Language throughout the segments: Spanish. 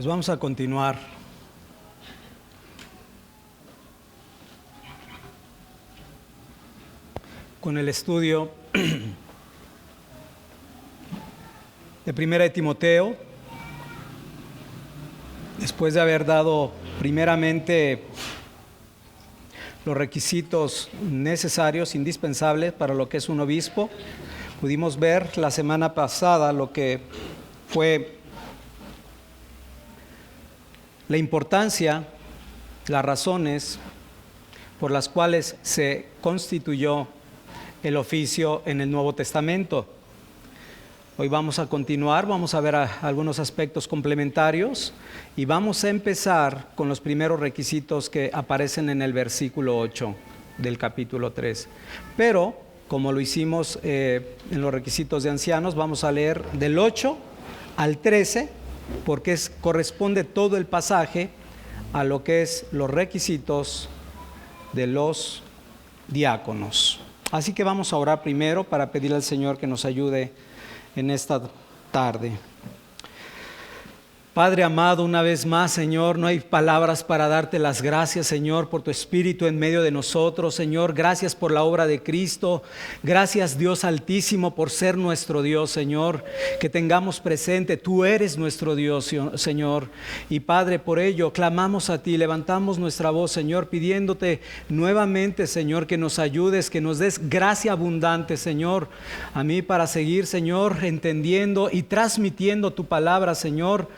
Pues vamos a continuar. Con el estudio de Primera de Timoteo, después de haber dado primeramente los requisitos necesarios, indispensables para lo que es un obispo, pudimos ver la semana pasada lo que fue la importancia, las razones por las cuales se constituyó el oficio en el Nuevo Testamento. Hoy vamos a continuar, vamos a ver algunos aspectos complementarios y vamos a empezar con los primeros requisitos que aparecen en el versículo 8 del capítulo 3. Pero, como lo hicimos en los requisitos de ancianos, vamos a leer del 8 al 13, porque corresponde todo el pasaje a lo que es los requisitos de los diáconos. Así que vamos a orar primero para pedirle al Señor que nos ayude en esta tarde. Padre amado, una vez más, Señor, no hay palabras para darte las gracias, Señor, por tu Espíritu en medio de nosotros, Señor. Gracias por la obra de Cristo. Gracias, Dios Altísimo, por ser nuestro Dios, Señor. Que tengamos presente, tú eres nuestro Dios, Señor. Y Padre, por ello, clamamos a ti, levantamos nuestra voz, Señor, pidiéndote nuevamente, Señor, que nos ayudes, que nos des gracia abundante, Señor, a mí para seguir, Señor, entendiendo y transmitiendo tu palabra, Señor,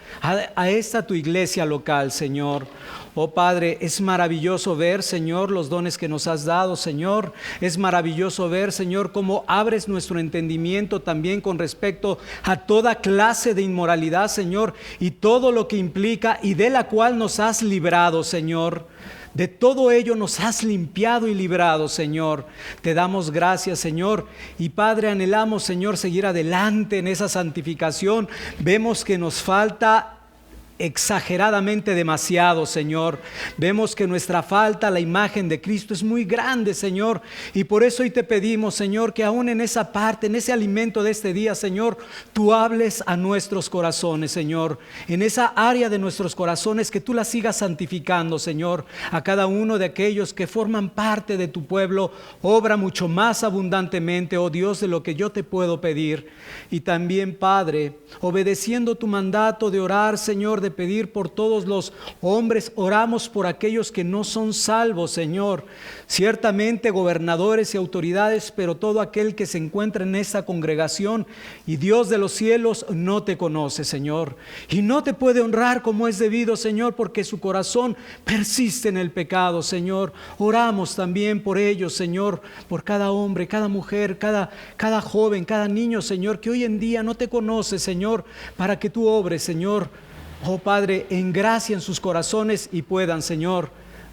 a esta tu iglesia local, Señor. Oh Padre, es maravilloso ver, Señor, los dones que nos has dado, Señor. Es maravilloso ver, Señor, cómo abres nuestro entendimiento también con respecto a toda clase de inmoralidad, Señor, y todo lo que implica y de la cual nos has librado, Señor. De todo ello nos has limpiado y librado, Señor. Te damos gracias, Señor. Y Padre, anhelamos, Señor, seguir adelante en esa santificación. Vemos que nos falta exageradamente demasiado, Señor. Vemos que nuestra falta a la imagen de Cristo es muy grande, Señor, y por eso hoy te pedimos, Señor, que aún en esa parte, en ese alimento de este día, Señor, tú hables a nuestros corazones, Señor, en esa área de nuestros corazones, que tú la sigas santificando, Señor, a cada uno de aquellos que forman parte de tu pueblo. Obra mucho más abundantemente, oh Dios, de lo que yo te puedo pedir. Y también, Padre, obedeciendo tu mandato de orar, Señor, de pedir por todos los hombres, oramos por aquellos que no son salvos, Señor. Ciertamente gobernadores y autoridades, pero todo aquel que se encuentra en esta congregación y Dios de los cielos no te conoce, Señor, y no te puede honrar como es debido, Señor, porque su corazón persiste en el pecado, Señor. Oramos también por ellos, Señor, por cada hombre, cada mujer, cada joven, cada niño, Señor, que hoy en día no te conoce, Señor, para que tú obres, Señor, oh Padre, en gracia en sus corazones y puedan, Señor,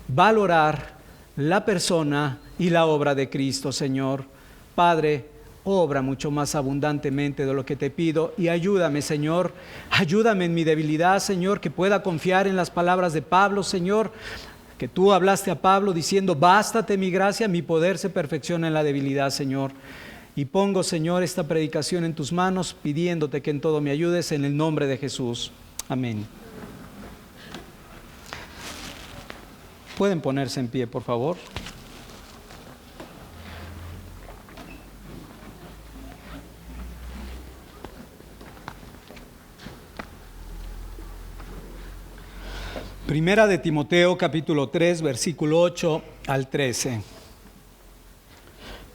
valorar la persona y la obra de Cristo, Señor. Padre, obra mucho más abundantemente de lo que te pido y ayúdame, Señor. Ayúdame en mi debilidad, Señor, que pueda confiar en las palabras de Pablo, Señor, que tú hablaste a Pablo diciendo: bástate mi gracia, mi poder se perfecciona en la debilidad, Señor. Y pongo, Señor, esta predicación en tus manos, pidiéndote que en todo me ayudes, en el nombre de Jesús. Amén. Pueden ponerse en pie, por favor. Primera de Timoteo, capítulo 3, versículo 8 al 13.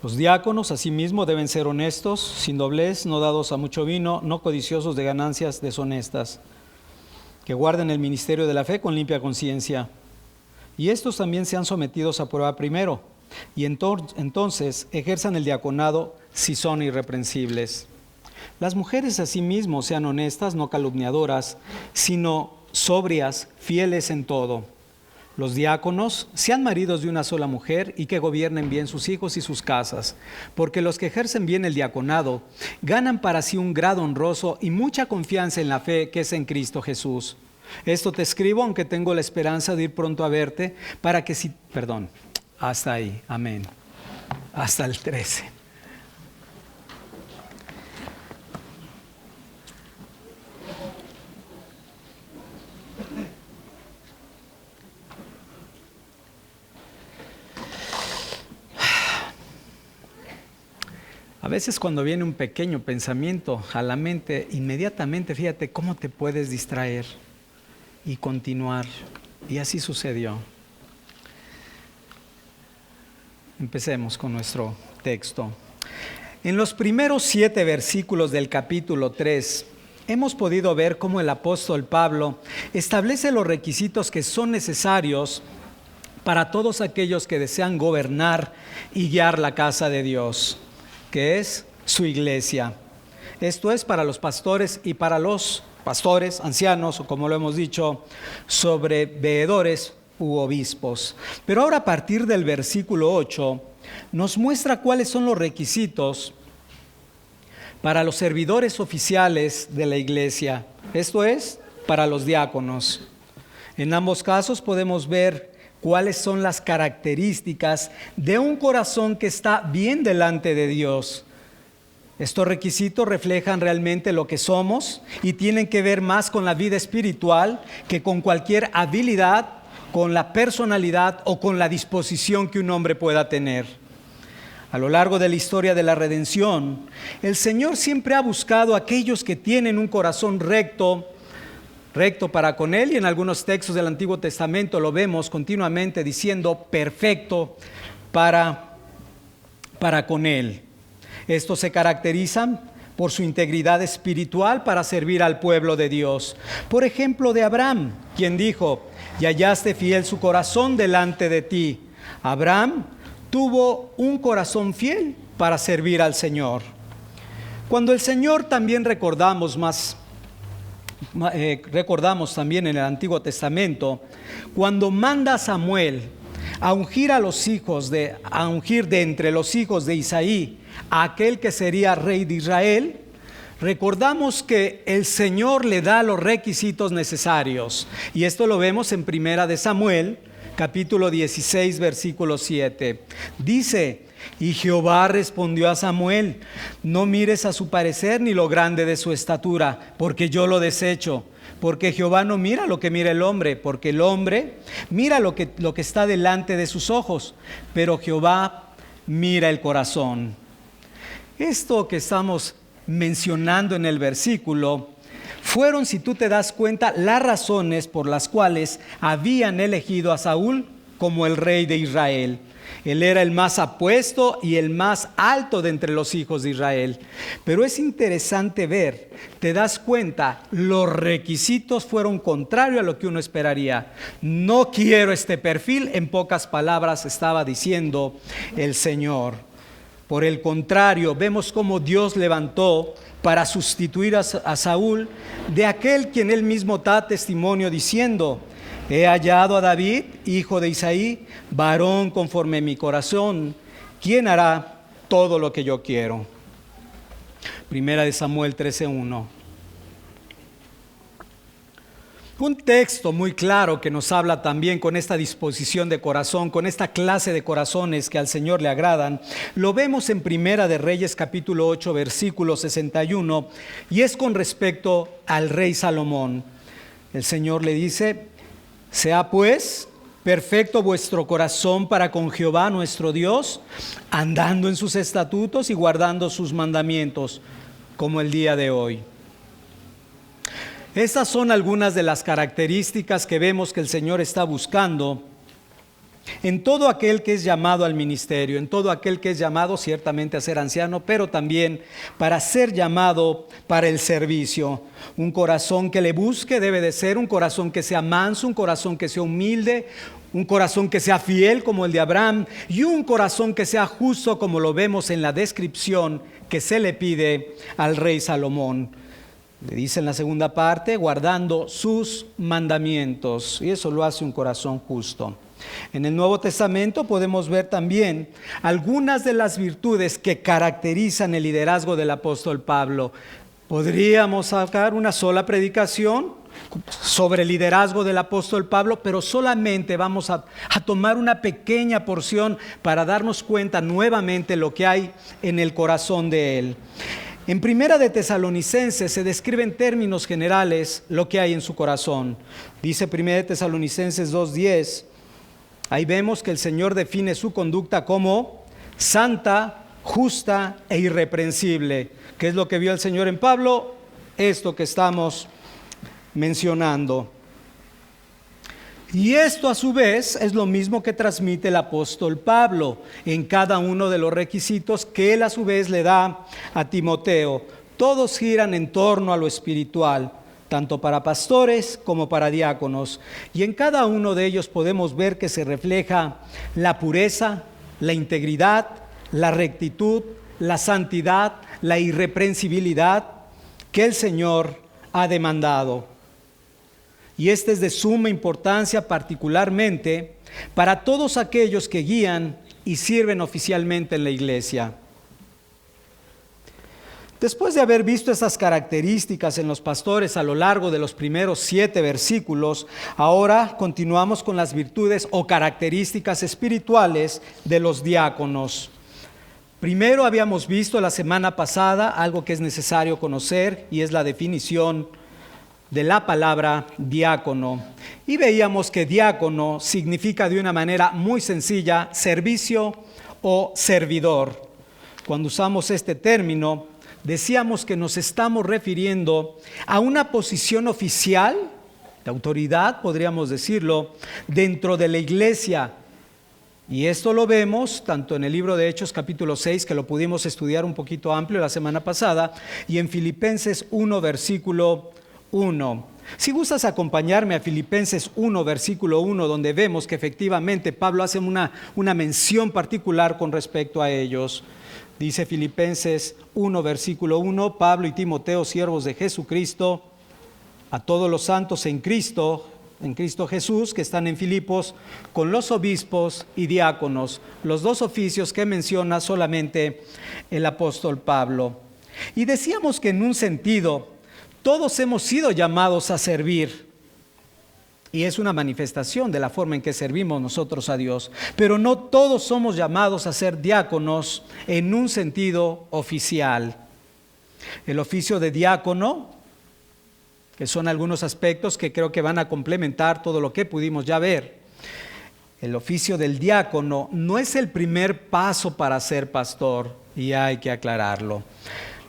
Los diáconos, asimismo, deben ser honestos, sin doblez, no dados a mucho vino, no codiciosos de ganancias deshonestas, que guarden el ministerio de la fe con limpia conciencia. Y estos también sean sometidos a prueba primero, y entonces ejerzan el diaconado si son irreprensibles. Las mujeres asimismo sean honestas, no calumniadoras, sino sobrias, fieles en todo. Los diáconos sean maridos de una sola mujer y que gobiernen bien sus hijos y sus casas, porque los que ejercen bien el diaconado ganan para sí un grado honroso y mucha confianza en la fe que es en Cristo Jesús. Esto te escribo, aunque tengo la esperanza de ir pronto a verte, para que si... hasta ahí, amén. Hasta el 13. A veces cuando viene un pequeño pensamiento a la mente, inmediatamente fíjate cómo te puedes distraer y continuar. Y así sucedió. Empecemos con nuestro texto. En los primeros 7 versículos del capítulo 3, hemos podido ver cómo el apóstol Pablo establece los requisitos que son necesarios para todos aquellos que desean gobernar y guiar la casa de Dios, que es su iglesia. Esto es para los pastores y para los pastores, ancianos, o como lo hemos dicho, sobreveedores u obispos. Pero ahora a partir del versículo 8 nos muestra cuáles son los requisitos para los servidores oficiales de la iglesia, esto es, para los diáconos. En ambos casos podemos ver cuáles son las características de un corazón que está bien delante de Dios. Estos requisitos reflejan realmente lo que somos y tienen que ver más con la vida espiritual que con cualquier habilidad, con la personalidad o con la disposición que un hombre pueda tener. A lo largo de la historia de la redención, el Señor siempre ha buscado a aquellos que tienen un corazón recto para con Él, y en algunos textos del Antiguo Testamento lo vemos continuamente diciendo perfecto para con Él. Estos se caracterizan por su integridad espiritual para servir al pueblo de Dios. Por ejemplo, de Abraham, quien dijo: y hallaste fiel su corazón delante de ti. Abraham tuvo un corazón fiel para servir al Señor. Cuando el Señor también recordamos también en el Antiguo Testamento, cuando manda a Samuel a ungir de entre los hijos de Isaí a aquel que sería rey de Israel, recordamos que el Señor le da los requisitos necesarios. Y esto lo vemos en Primera de Samuel, capítulo 16, versículo 7. Dice: y Jehová respondió a Samuel: no mires a su parecer ni lo grande de su estatura, porque yo lo desecho. Porque Jehová no mira lo que mira el hombre, porque el hombre mira lo que está delante de sus ojos, pero Jehová mira el corazón. Esto que estamos mencionando en el versículo fueron, si tú te das cuenta, las razones por las cuales habían elegido a Saúl como el rey de Israel. Él era el más apuesto y el más alto de entre los hijos de Israel. Pero es interesante ver, te das cuenta, los requisitos fueron contrarios a lo que uno esperaría. No quiero este perfil, en pocas palabras estaba diciendo el Señor. Por el contrario, vemos cómo Dios levantó para sustituir a Saúl de aquel quien él mismo da testimonio diciendo: he hallado a David, hijo de Isaí, varón conforme a mi corazón, quien hará todo lo que yo quiero. Primera de Samuel 13:1. Un texto muy claro que nos habla también con esta disposición de corazón, con esta clase de corazones que al Señor le agradan. Lo vemos en Primera de Reyes capítulo 8 versículo 61, y es con respecto al rey Salomón. El Señor le dice: sea pues perfecto vuestro corazón para con Jehová nuestro Dios, andando en sus estatutos y guardando sus mandamientos, como el día de hoy. Estas son algunas de las características que vemos que el Señor está buscando en todo aquel que es llamado al ministerio, en todo aquel que es llamado ciertamente a ser anciano, pero también para ser llamado para el servicio. Un corazón que le busque debe de ser un corazón que sea manso, un corazón que sea humilde, un corazón que sea fiel como el de Abraham, y un corazón que sea justo como lo vemos en la descripción que se le pide al rey Salomón. Le dice en la segunda parte: guardando sus mandamientos, y eso lo hace un corazón justo. En el Nuevo Testamento podemos ver también algunas de las virtudes que caracterizan el liderazgo del apóstol Pablo. Podríamos sacar una sola predicación sobre el liderazgo del apóstol Pablo, pero solamente vamos a tomar una pequeña porción para darnos cuenta nuevamente lo que hay en el corazón de él. En Primera de Tesalonicenses se describe en términos generales lo que hay en su corazón. Dice Primera de Tesalonicenses 2:10, ahí vemos que el Señor define su conducta como santa, justa e irreprensible. ¿Qué es lo que vio el Señor en Pablo? Esto que estamos mencionando. Y esto a su vez es lo mismo que transmite el apóstol Pablo en cada uno de los requisitos que él a su vez le da a Timoteo. Todos giran en torno a lo espiritual, tanto para pastores como para diáconos. Y en cada uno de ellos podemos ver que se refleja la pureza, la integridad, la rectitud, la santidad, la irreprensibilidad que el Señor ha demandado. Y este es de suma importancia particularmente para todos aquellos que guían y sirven oficialmente en la iglesia. Después de haber visto estas características en los pastores a lo largo de los primeros 7 versículos, ahora continuamos con las virtudes o características espirituales de los diáconos. Primero habíamos visto la semana pasada algo que es necesario conocer y es la definición de la palabra diácono. Y veíamos que diácono significa de una manera muy sencilla servicio o servidor. Cuando usamos este término, decíamos que nos estamos refiriendo a una posición oficial, de autoridad, podríamos decirlo, dentro de la iglesia. Y esto lo vemos tanto en el libro de Hechos capítulo 6, que lo pudimos estudiar un poquito amplio la semana pasada, y en Filipenses 1, versículo 1. Si gustas acompañarme a Filipenses 1, versículo 1, donde vemos que efectivamente Pablo hace una mención particular con respecto a ellos. Dice Filipenses 1, versículo 1, Pablo y Timoteo, siervos de Jesucristo, a todos los santos en Cristo Jesús, que están en Filipos, con los obispos y diáconos, los 2 oficios que menciona solamente el apóstol Pablo. Y decíamos que en un sentido, todos hemos sido llamados a servir. Y es una manifestación de la forma en que servimos nosotros a Dios. Pero no todos somos llamados a ser diáconos en un sentido oficial. El oficio de diácono, que son algunos aspectos que creo que van a complementar todo lo que pudimos ya ver. El oficio del diácono no es el primer paso para ser pastor, y hay que aclararlo.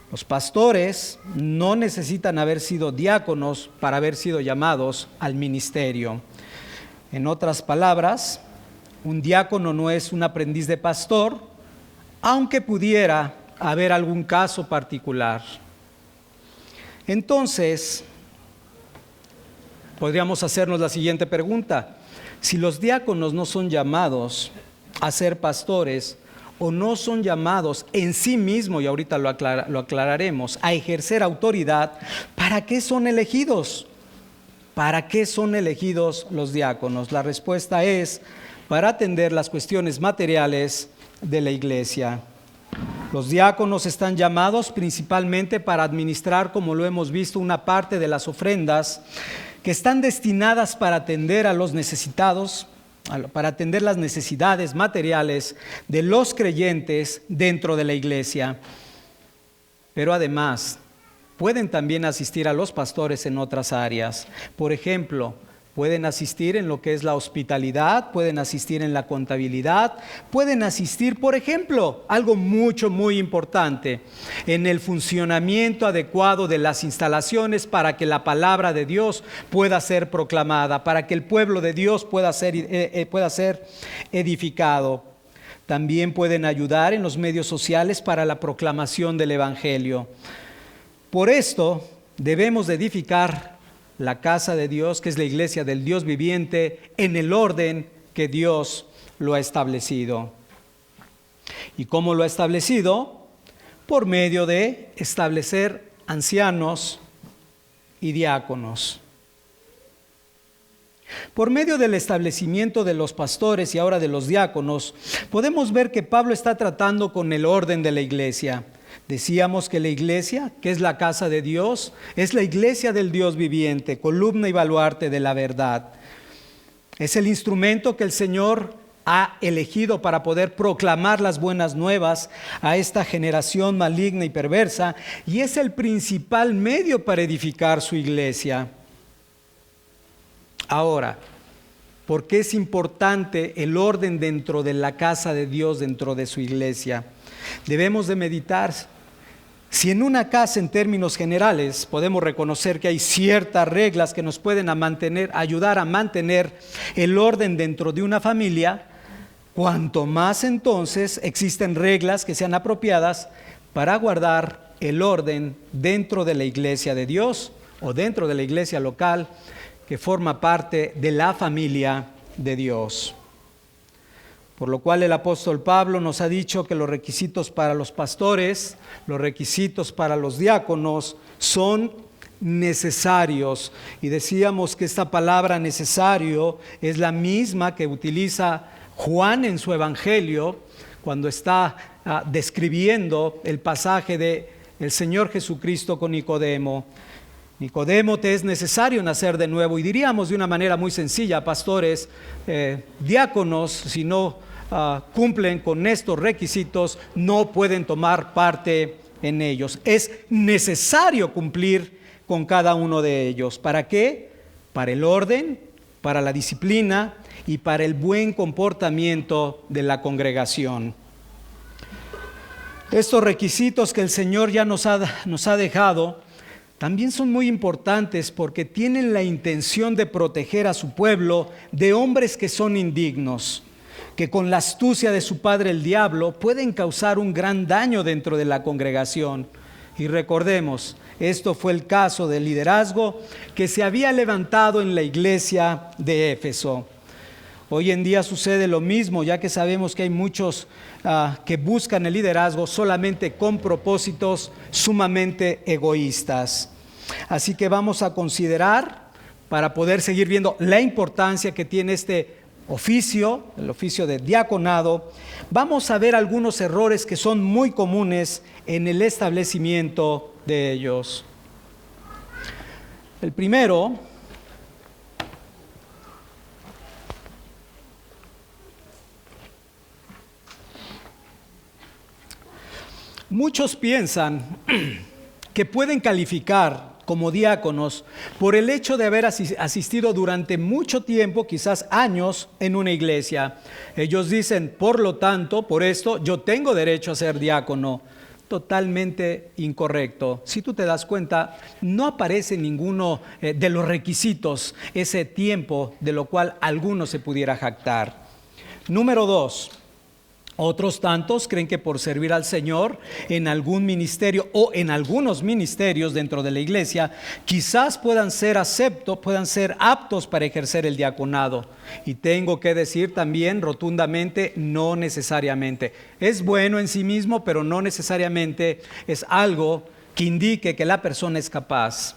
Los pastores no necesitan haber sido diáconos para haber sido llamados al ministerio. En otras palabras, un diácono no es un aprendiz de pastor, aunque pudiera haber algún caso particular. Entonces, podríamos hacernos la siguiente pregunta. Si los diáconos no son llamados a ser pastores, o no son llamados en sí mismos, y ahorita lo aclararemos, a ejercer autoridad, ¿para qué son elegidos? ¿Para qué son elegidos los diáconos? La respuesta es para atender las cuestiones materiales de la iglesia. Los diáconos están llamados principalmente para administrar, como lo hemos visto, una parte de las ofrendas que están destinadas para atender a los necesitados, para atender las necesidades materiales de los creyentes dentro de la iglesia. Pero además, pueden también asistir a los pastores en otras áreas. Por ejemplo, pueden asistir en lo que es la hospitalidad, pueden asistir en la contabilidad, pueden asistir, por ejemplo, algo muy importante, en el funcionamiento adecuado de las instalaciones para que la palabra de Dios pueda ser proclamada, para que el pueblo de Dios pueda ser edificado. También pueden ayudar en los medios sociales para la proclamación del Evangelio. Por esto debemos de edificar la casa de Dios, que es la iglesia del Dios viviente, en el orden que Dios lo ha establecido. ¿Y cómo lo ha establecido? Por medio de establecer ancianos y diáconos. Por medio del establecimiento de los pastores y ahora de los diáconos, podemos ver que Pablo está tratando con el orden de la iglesia. Decíamos que la iglesia, que es la casa de Dios, es la iglesia del Dios viviente, columna y baluarte de la verdad. Es el instrumento que el Señor ha elegido para poder proclamar las buenas nuevas a esta generación maligna y perversa, y es el principal medio para edificar su iglesia. Ahora, ¿por qué es importante el orden dentro de la casa de Dios, dentro de su iglesia? Debemos de meditar. Si en una casa, en términos generales, podemos reconocer que hay ciertas reglas que nos pueden ayudar a mantener el orden dentro de una familia, cuanto más entonces existen reglas que sean apropiadas para guardar el orden dentro de la iglesia de Dios o dentro de la iglesia local que forma parte de la familia de Dios. Por lo cual el apóstol Pablo nos ha dicho que los requisitos para los pastores, los requisitos para los diáconos son necesarios. Y decíamos que esta palabra necesario es la misma que utiliza Juan en su evangelio cuando está describiendo el pasaje de el Señor Jesucristo con Nicodemo. Nicodemo, te es necesario nacer de nuevo. Y diríamos de una manera muy sencilla, pastores, diáconos, si no cumplen con estos requisitos, no pueden tomar parte en ellos. Es necesario cumplir con cada uno de ellos. ¿Para qué? Para el orden, para la disciplina y para el buen comportamiento de la congregación. Estos requisitos que el Señor ya nos ha dejado también son muy importantes porque tienen la intención de proteger a su pueblo de hombres que son indignos, que con la astucia de su padre el diablo pueden causar un gran daño dentro de la congregación. Y recordemos, esto fue el caso del liderazgo que se había levantado en la iglesia de Éfeso. Hoy en día sucede lo mismo, ya que sabemos que hay muchos que buscan el liderazgo solamente con propósitos sumamente egoístas. Así que vamos a considerar, para poder seguir viendo la importancia que tiene este oficio, el oficio de diaconado, vamos a ver algunos errores que son muy comunes en el establecimiento de ellos. El primero, muchos piensan que pueden calificar como diáconos por el hecho de haber asistido durante mucho tiempo, quizás años, en una iglesia. Ellos dicen, por lo tanto, por esto, yo tengo derecho a ser diácono. Totalmente incorrecto. Si tú te das cuenta, no aparece ninguno de los requisitos ese tiempo de lo cual alguno se pudiera jactar. Número 2. Otros tantos creen que por servir al Señor en algún ministerio o en algunos ministerios dentro de la iglesia, quizás puedan ser aptos para ejercer el diaconado. Y tengo que decir también rotundamente, no necesariamente. Es bueno en sí mismo, pero no necesariamente es algo que indique que la persona es capaz.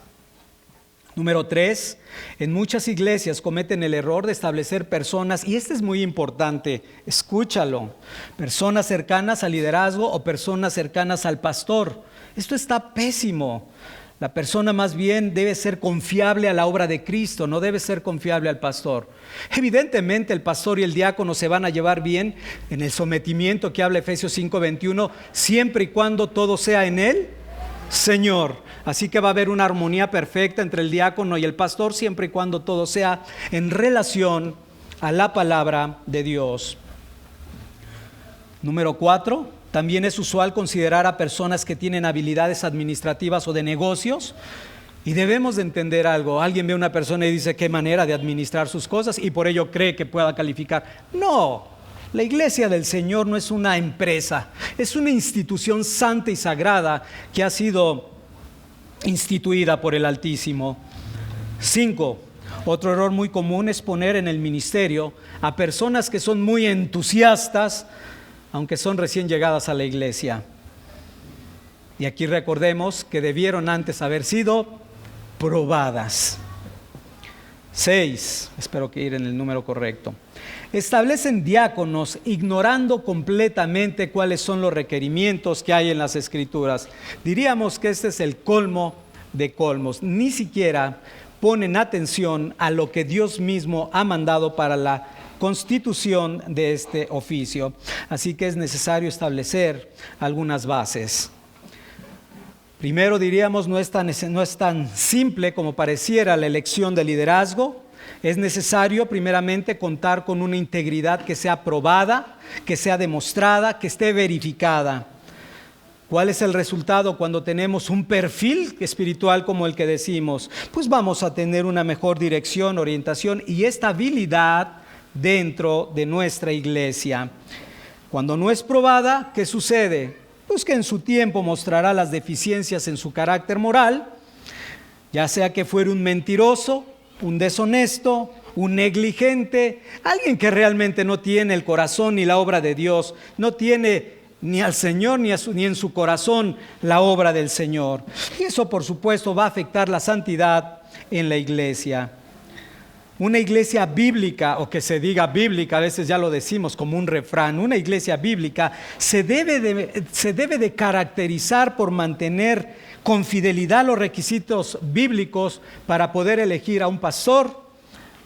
Número 3, en muchas iglesias cometen el error de establecer personas, y este es muy importante, escúchalo, personas cercanas al liderazgo o personas cercanas al pastor. Esto está pésimo. La persona más bien debe ser confiable a la obra de Cristo, no debe ser confiable al pastor. Evidentemente el pastor y el diácono se van a llevar bien en el sometimiento que habla Efesios 5:21, siempre y cuando todo sea en él Señor. Así que va a haber una armonía perfecta entre el diácono y el pastor siempre y cuando todo sea en relación a la palabra de Dios. Número 4, también es usual considerar a personas que tienen habilidades administrativas o de negocios. Y debemos de entender algo. Alguien ve a una persona y dice qué manera de administrar sus cosas y por ello cree que pueda calificar. No. La iglesia del Señor no es una empresa, es una institución santa y sagrada que ha sido instituida por el Altísimo. 5. Otro error muy común es poner en el ministerio a personas que son muy entusiastas, aunque son recién llegadas a la iglesia. Y aquí recordemos que debieron antes haber sido probadas. 6. Espero que ir en el número correcto. Establecen diáconos ignorando completamente cuáles son los requerimientos que hay en las Escrituras. Diríamos que este es el colmo de colmos. Ni siquiera ponen atención a lo que Dios mismo ha mandado para la constitución de este oficio. Así que es necesario establecer algunas bases. Primero diríamos, no es tan simple como pareciera la elección de liderazgo. Es necesario primeramente contar con una integridad que sea probada, que sea demostrada, que esté verificada. ¿Cuál es el resultado cuando tenemos un perfil espiritual como el que decimos? Pues vamos a tener una mejor dirección, orientación y estabilidad dentro de nuestra iglesia. Cuando no es probada, ¿qué sucede? Pues que en su tiempo mostrará las deficiencias en su carácter moral, ya sea que fuera un mentiroso, un deshonesto, un negligente, alguien que realmente no tiene el corazón ni la obra de Dios, no tiene ni al Señor ni en su corazón la obra del Señor. Y eso, por supuesto, va a afectar la santidad en la iglesia. Una iglesia bíblica, o que se diga bíblica, a veces ya lo decimos como un refrán, una iglesia bíblica se debe de caracterizar por mantener con fidelidad los requisitos bíblicos para poder elegir a un pastor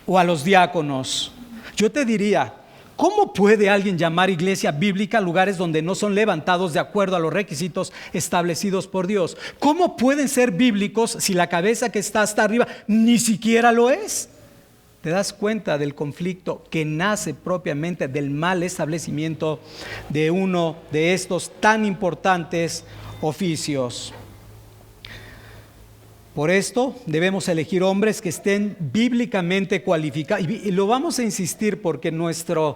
o a los diáconos. Yo te diría, ¿cómo puede alguien llamar iglesia bíblica lugares donde no son levantados de acuerdo a los requisitos establecidos por Dios? ¿Cómo pueden ser bíblicos si la cabeza que está hasta arriba ni siquiera lo es? ¿Te das cuenta del conflicto que nace propiamente del mal establecimiento de uno de estos tan importantes oficios? Por esto debemos elegir hombres que estén bíblicamente cualificados. Y lo vamos a insistir porque nuestra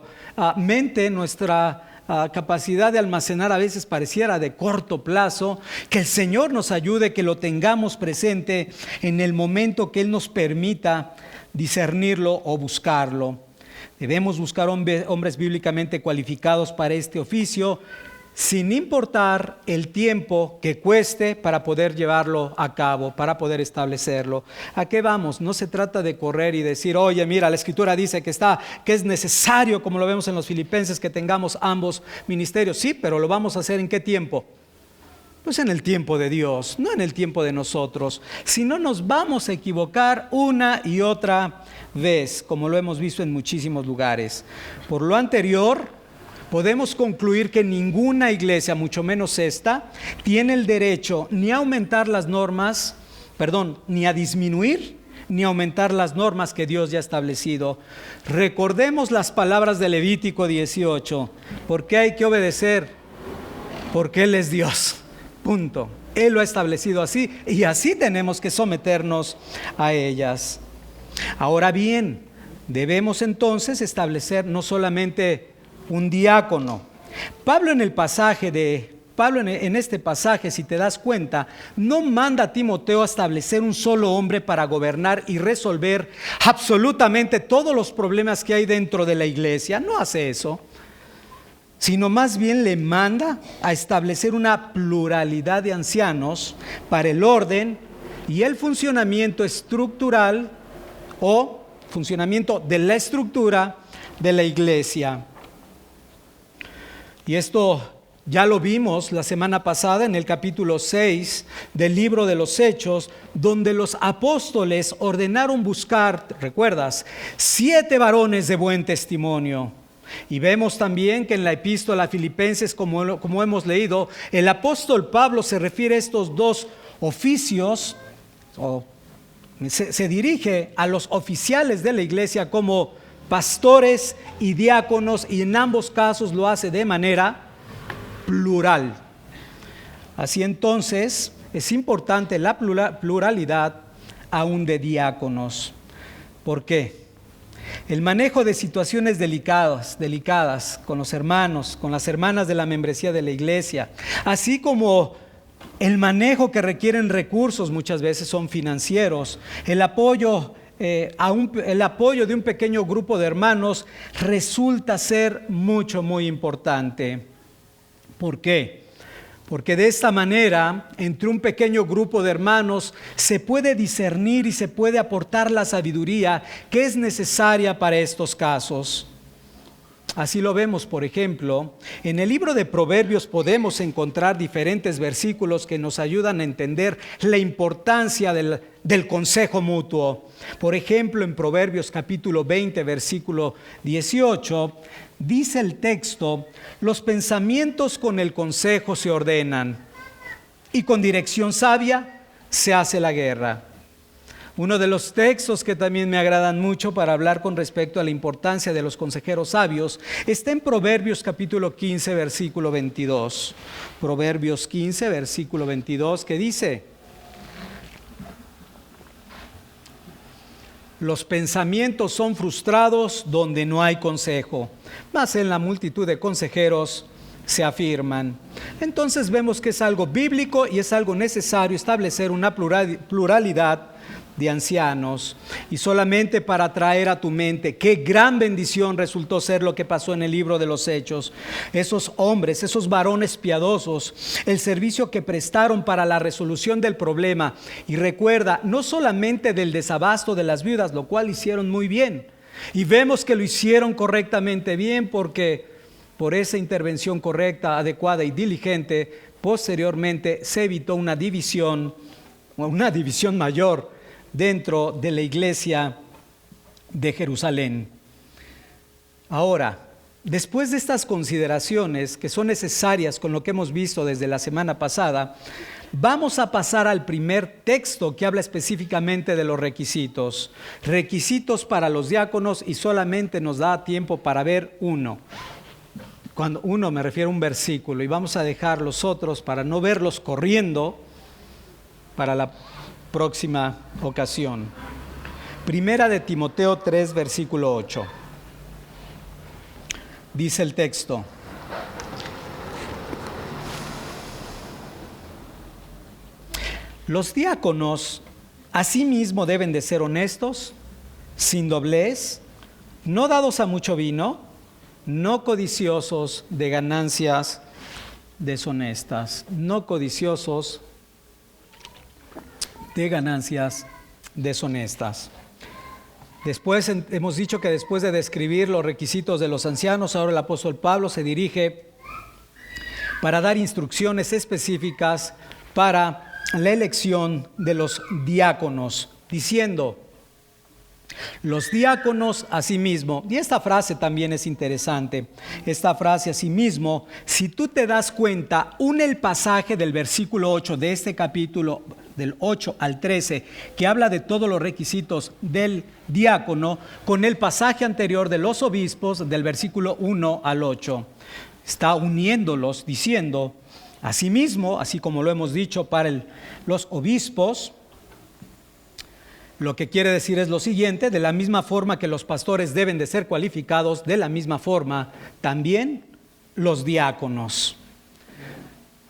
mente, nuestra capacidad de almacenar a veces pareciera de corto plazo. Que el Señor nos ayude, que lo tengamos presente en el momento que Él nos permita discernirlo o buscarlo. Debemos buscar hombres bíblicamente cualificados para este oficio, sin importar el tiempo que cueste para poder llevarlo a cabo, para poder establecerlo. ¿A qué vamos? No se trata de correr y decir, oye, mira, la Escritura dice que es necesario, como lo vemos en los Filipenses, que tengamos ambos ministerios. Sí, pero ¿lo vamos a hacer en qué tiempo? Pues en el tiempo de Dios, no en el tiempo de nosotros. Si no, nos vamos a equivocar una y otra vez, como lo hemos visto en muchísimos lugares. Por lo anterior, podemos concluir que ninguna iglesia, mucho menos esta, tiene el derecho ni a aumentar las normas, ni a disminuir, ni a aumentar las normas que Dios ya ha establecido. Recordemos las palabras de Levítico 18. ¿Por qué hay que obedecer? Porque Él es Dios. Punto. Él lo ha establecido así y así tenemos que someternos a ellas. Ahora bien, debemos entonces establecer no solamente un diácono. Pablo en este pasaje, si te das cuenta, no manda a Timoteo a establecer un solo hombre para gobernar y resolver absolutamente todos los problemas que hay dentro de la iglesia. No hace eso, sino más bien le manda a establecer una pluralidad de ancianos para el orden y el funcionamiento estructural o funcionamiento de la estructura de la iglesia. Y esto ya lo vimos la semana pasada en el capítulo 6 del libro de los Hechos, donde los apóstoles ordenaron buscar, ¿recuerdas?, 7 varones de buen testimonio. Y vemos también que en la epístola a Filipenses, como hemos leído, el apóstol Pablo se refiere a estos dos oficios, se dirige a los oficiales de la iglesia como pastores y diáconos, y en ambos casos lo hace de manera plural. Así entonces, es importante la pluralidad aún de diáconos. ¿Por qué? El manejo de situaciones delicadas con los hermanos, con las hermanas de la membresía de la iglesia, así como el manejo que requieren recursos, muchas veces son financieros, el apoyo de un pequeño grupo de hermanos resulta ser muy importante. ¿Por qué? Porque de esta manera, entre un pequeño grupo de hermanos, se puede discernir y se puede aportar la sabiduría que es necesaria para estos casos. Así lo vemos, por ejemplo, en el libro de Proverbios podemos encontrar diferentes versículos que nos ayudan a entender la importancia del consejo mutuo. Por ejemplo, en Proverbios capítulo 20, versículo 18, dice el texto: los pensamientos con el consejo se ordenan, y con dirección sabia se hace la guerra. Uno de los textos que también me agradan mucho para hablar con respecto a la importancia de los consejeros sabios está en Proverbios capítulo 15, versículo 22. Proverbios 15, versículo 22, que dice: los pensamientos son frustrados donde no hay consejo, mas en la multitud de consejeros se afirman. Entonces vemos que es algo bíblico y es algo necesario establecer una pluralidad de ancianos. Y solamente para traer a tu mente qué gran bendición resultó ser lo que pasó en el libro de los Hechos. Esos hombres, esos varones piadosos, el servicio que prestaron para la resolución del problema. Y recuerda, no solamente del desabasto de las viudas, lo cual hicieron muy bien. Y vemos que lo hicieron correctamente bien porque por esa intervención correcta, adecuada y diligente, posteriormente se evitó una división mayor dentro de la iglesia de Jerusalén. Ahora, después de estas consideraciones que son necesarias con lo que hemos visto desde la semana pasada, vamos a pasar al primer texto que habla específicamente de los requisitos. Requisitos para los diáconos, y solamente nos da tiempo para ver uno. Cuando uno me refiero a un versículo, y vamos a dejar los otros para no verlos corriendo para la próxima ocasión. Primera de Timoteo 3, versículo 8. Dice el texto: los diáconos asimismo deben de ser honestos, sin doblez, no dados a mucho vino, no codiciosos de ganancias deshonestas, no codiciosos de ganancias deshonestas. Después hemos dicho que después de describir los requisitos de los ancianos, ahora el apóstol Pablo se dirige para dar instrucciones específicas para la elección de los diáconos, diciendo: los diáconos asimismo. Y esta frase también es interesante. Esta frase asimismo, si tú te das cuenta, une el pasaje del versículo 8 de este capítulo, del 8 al 13, que habla de todos los requisitos del diácono, con el pasaje anterior de los obispos, del versículo 1 al 8. Está uniéndolos diciendo: asimismo, así como lo hemos dicho para los obispos, lo que quiere decir es lo siguiente: de la misma forma que los pastores deben de ser cualificados, de la misma forma también los diáconos.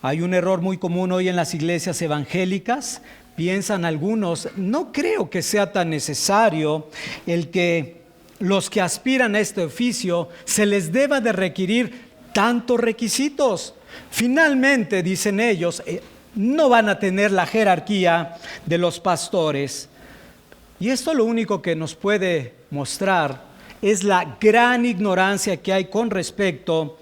Hay un error muy común hoy en las iglesias evangélicas. Piensan algunos, no creo que sea tan necesario el que los que aspiran a este oficio se les deba de requerir tantos requisitos. Finalmente, dicen ellos, no van a tener la jerarquía de los pastores. Y esto lo único que nos puede mostrar es la gran ignorancia que hay con respecto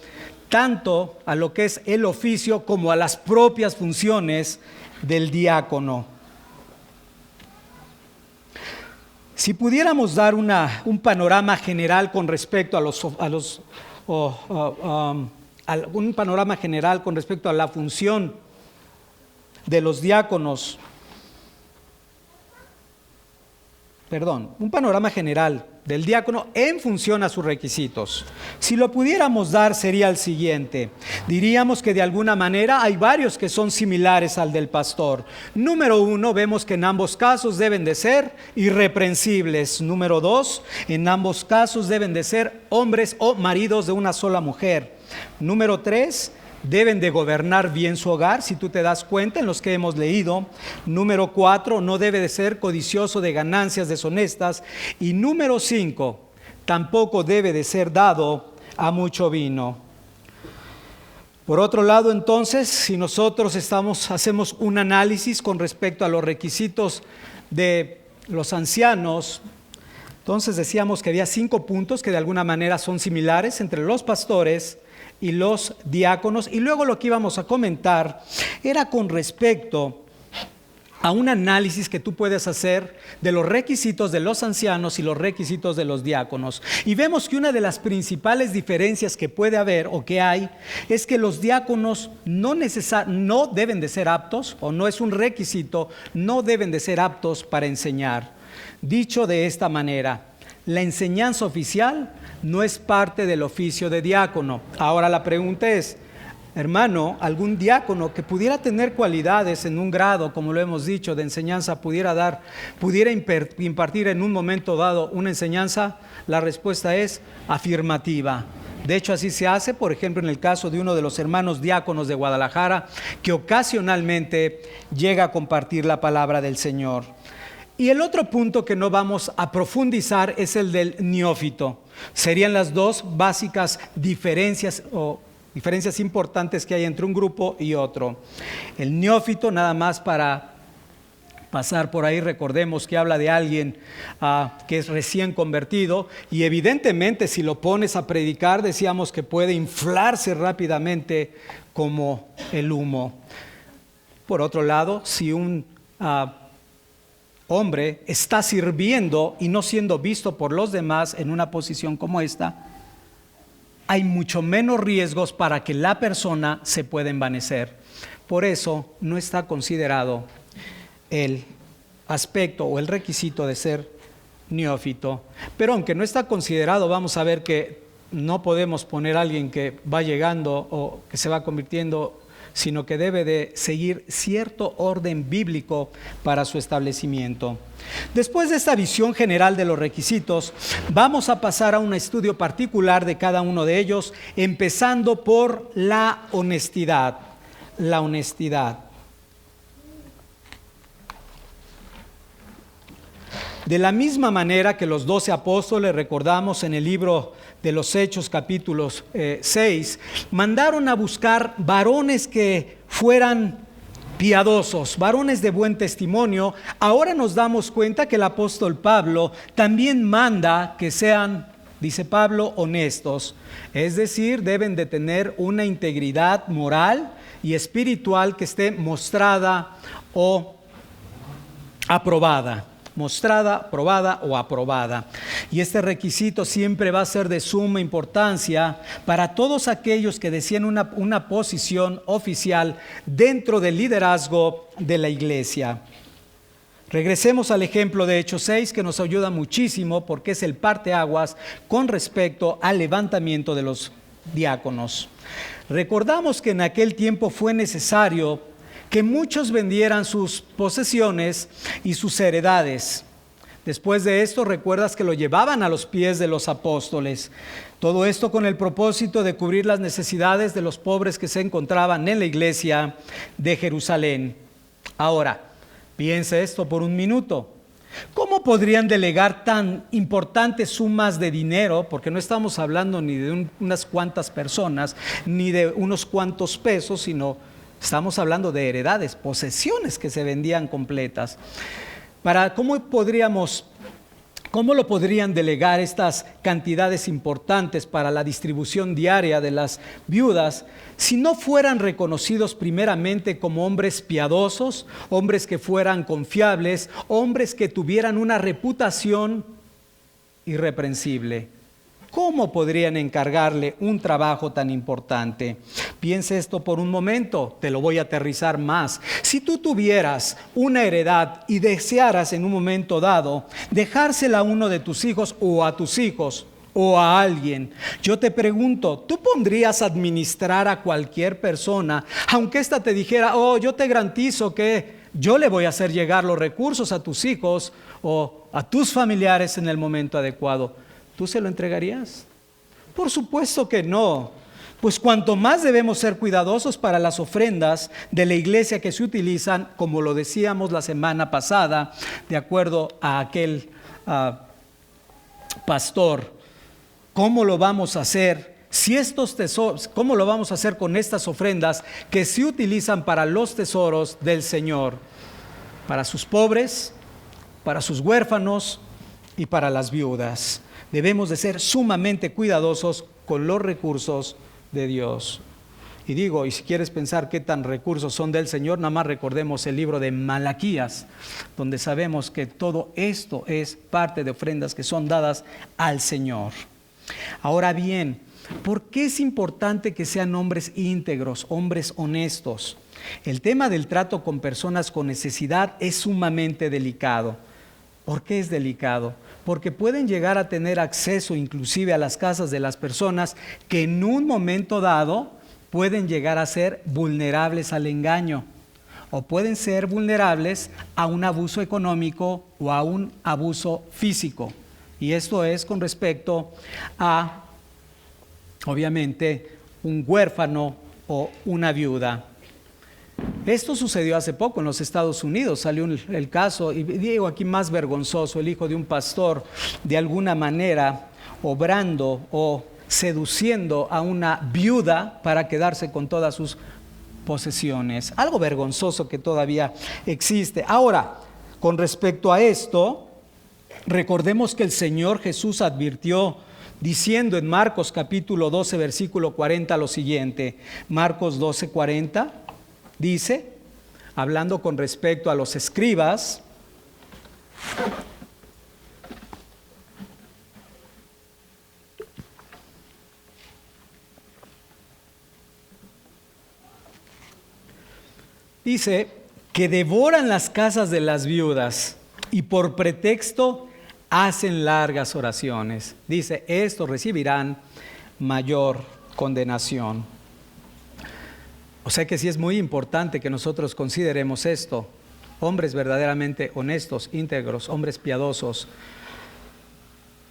tanto a lo que es el oficio como a las propias funciones del diácono. Si pudiéramos dar un panorama general con respecto un panorama general con respecto a la función de los diáconos, un panorama general del diácono en función a sus requisitos. Si lo pudiéramos dar, sería el siguiente. Diríamos que de alguna manera hay varios que son similares al del pastor. Número 1, vemos que en ambos casos deben de ser irreprensibles. Número 2, en ambos casos deben de ser hombres o maridos de una sola mujer. Número 3, deben de gobernar bien su hogar, si tú te das cuenta en los que hemos leído. Número 4, no debe de ser codicioso de ganancias deshonestas. Y número 5, tampoco debe de ser dado a mucho vino. Por otro lado, entonces, si nosotros hacemos un análisis con respecto a los requisitos de los ancianos, entonces decíamos que había 5 puntos que de alguna manera son similares entre los pastores y los diáconos, y luego lo que íbamos a comentar era con respecto a un análisis que tú puedes hacer de los requisitos de los ancianos y los requisitos de los diáconos. Y vemos que una de las principales diferencias que puede haber o que hay es que los diáconos no deben de ser aptos, o no es un requisito, no deben de ser aptos para enseñar. Dicho de esta manera, la enseñanza oficial no es parte del oficio de diácono. Ahora la pregunta es, hermano, algún diácono que pudiera tener cualidades en un grado, como lo hemos dicho, de enseñanza, pudiera impartir en un momento dado una enseñanza, la respuesta es afirmativa. De hecho, así se hace, por ejemplo, en el caso de uno de los hermanos diáconos de Guadalajara, que ocasionalmente llega a compartir la palabra del Señor. Y el otro punto que no vamos a profundizar es el del neófito. Serían las dos básicas diferencias importantes que hay entre un grupo y otro. El neófito, nada más para pasar por ahí, recordemos que habla de alguien que es recién convertido, y evidentemente si lo pones a predicar, decíamos que puede inflarse rápidamente como el humo. Por otro lado, si un hombre está sirviendo y no siendo visto por los demás en una posición como esta, hay mucho menos riesgos para que la persona se pueda envanecer. Por eso no está considerado el aspecto o el requisito de ser neófito. Pero aunque no está considerado, vamos a ver que no podemos poner a alguien que va llegando o que se va convirtiendo, sino que debe de seguir cierto orden bíblico para su establecimiento. Después de esta visión general de los requisitos, vamos a pasar a un estudio particular de cada uno de ellos, empezando por la honestidad. La honestidad. De la misma manera que los 12 apóstoles, recordamos en el libro de los Hechos capítulo 6, mandaron a buscar varones que fueran piadosos, varones de buen testimonio. Ahora nos damos cuenta que el apóstol Pablo también manda que sean, dice Pablo, honestos. Es decir, deben de tener una integridad moral y espiritual que esté mostrada o aprobada. Mostrada, probada o aprobada. Y este requisito siempre va a ser de suma importancia para todos aquellos que desean una posición oficial dentro del liderazgo de la iglesia. Regresemos al ejemplo de Hechos 6, que nos ayuda muchísimo porque es el parteaguas con respecto al levantamiento de los diáconos. Recordamos que en aquel tiempo fue necesario que muchos vendieran sus posesiones y sus heredades. Después de esto, recuerdas que lo llevaban a los pies de los apóstoles. Todo esto con el propósito de cubrir las necesidades de los pobres que se encontraban en la iglesia de Jerusalén. Ahora, piensa esto por un minuto. ¿Cómo podrían delegar tan importantes sumas de dinero? Porque no estamos hablando ni de unas cuantas personas, ni de unos cuantos pesos, sino estamos hablando de heredades, posesiones que se vendían completas. ¿Cómo lo podrían delegar estas cantidades importantes para la distribución diaria de las viudas si no fueran reconocidos primeramente como hombres piadosos, hombres que fueran confiables, hombres que tuvieran una reputación irreprensible? ¿Cómo podrían encargarle un trabajo tan importante? Piensa esto por un momento, te lo voy a aterrizar más. Si tú tuvieras una heredad y desearas en un momento dado dejársela a uno de tus hijos o a tus hijos o a alguien, yo te pregunto, ¿tú pondrías a administrar a cualquier persona, aunque ésta te dijera, yo te garantizo que yo le voy a hacer llegar los recursos a tus hijos o a tus familiares en el momento adecuado? ¿Tú se lo entregarías? Por supuesto que no. Pues cuanto más debemos ser cuidadosos para las ofrendas de la iglesia que se utilizan, como lo decíamos la semana pasada, de acuerdo a aquel pastor. ¿Cómo lo vamos a hacer? Si estos tesoros, ¿cómo lo vamos a hacer con estas ofrendas que se utilizan para los tesoros del Señor? Para sus pobres, para sus huérfanos y para las viudas. Debemos de ser sumamente cuidadosos con los recursos de Dios. Y digo, y si quieres pensar qué tan recursos son del Señor, nada más recordemos el libro de Malaquías, donde sabemos que todo esto es parte de ofrendas que son dadas al Señor. Ahora bien, ¿por qué es importante que sean hombres íntegros, hombres honestos? El tema del trato con personas con necesidad es sumamente delicado. ¿Por qué es delicado? Porque pueden llegar a tener acceso inclusive a las casas de las personas que en un momento dado pueden llegar a ser vulnerables al engaño o pueden ser vulnerables a un abuso económico o a un abuso físico. Y esto es con respecto a, obviamente, un huérfano o una viuda. Esto sucedió hace poco en los Estados Unidos, salió el caso, y digo aquí más vergonzoso, el hijo de un pastor de alguna manera obrando o seduciendo a una viuda para quedarse con todas sus posesiones. Algo vergonzoso que todavía existe. Ahora, con respecto a esto, recordemos que el Señor Jesús advirtió diciendo en Marcos capítulo 12, versículo 40 lo siguiente. Marcos 12, 40 dice, hablando con respecto a los escribas, dice que devoran las casas de las viudas y por pretexto hacen largas oraciones. Dice, estos recibirán mayor condenación. O sea que sí es muy importante que nosotros consideremos esto. Hombres verdaderamente honestos, íntegros, hombres piadosos.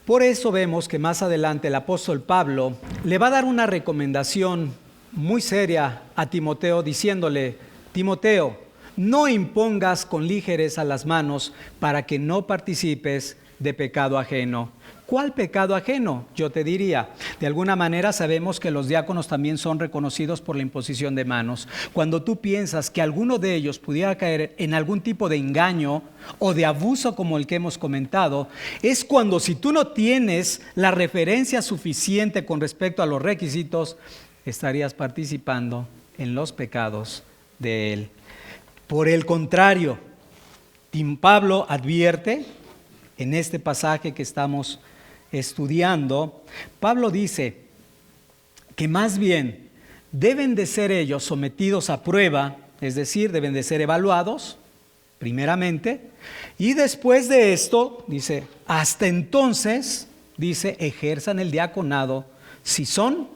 Por eso vemos que más adelante el apóstol Pablo le va a dar una recomendación muy seria a Timoteo diciéndole, Timoteo, no impongas con ligereza las manos para que no participes de pecado ajeno. ¿Cuál pecado ajeno? Yo te diría, de alguna manera sabemos que los diáconos también son reconocidos por la imposición de manos. Cuando tú piensas que alguno de ellos pudiera caer en algún tipo de engaño o de abuso como el que hemos comentado, es cuando si tú no tienes la referencia suficiente con respecto a los requisitos, estarías participando en los pecados de él. Por el contrario, Pablo advierte en este pasaje que estamos estudiando, Pablo dice que más bien deben de ser ellos sometidos a prueba, es decir, deben de ser evaluados primeramente, y después de esto, dice, hasta entonces, dice, ejerzan el diaconado si son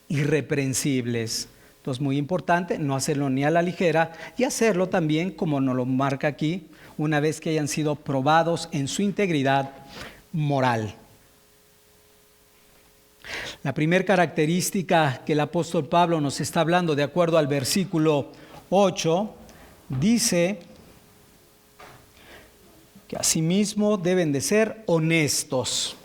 irreprensibles. Entonces, muy importante no hacerlo ni a la ligera y hacerlo también, como nos lo marca aquí, una vez que hayan sido probados en su integridad moral. La primera característica que el apóstol Pablo nos está hablando, de acuerdo al versículo 8, dice que asimismo deben de ser honestos.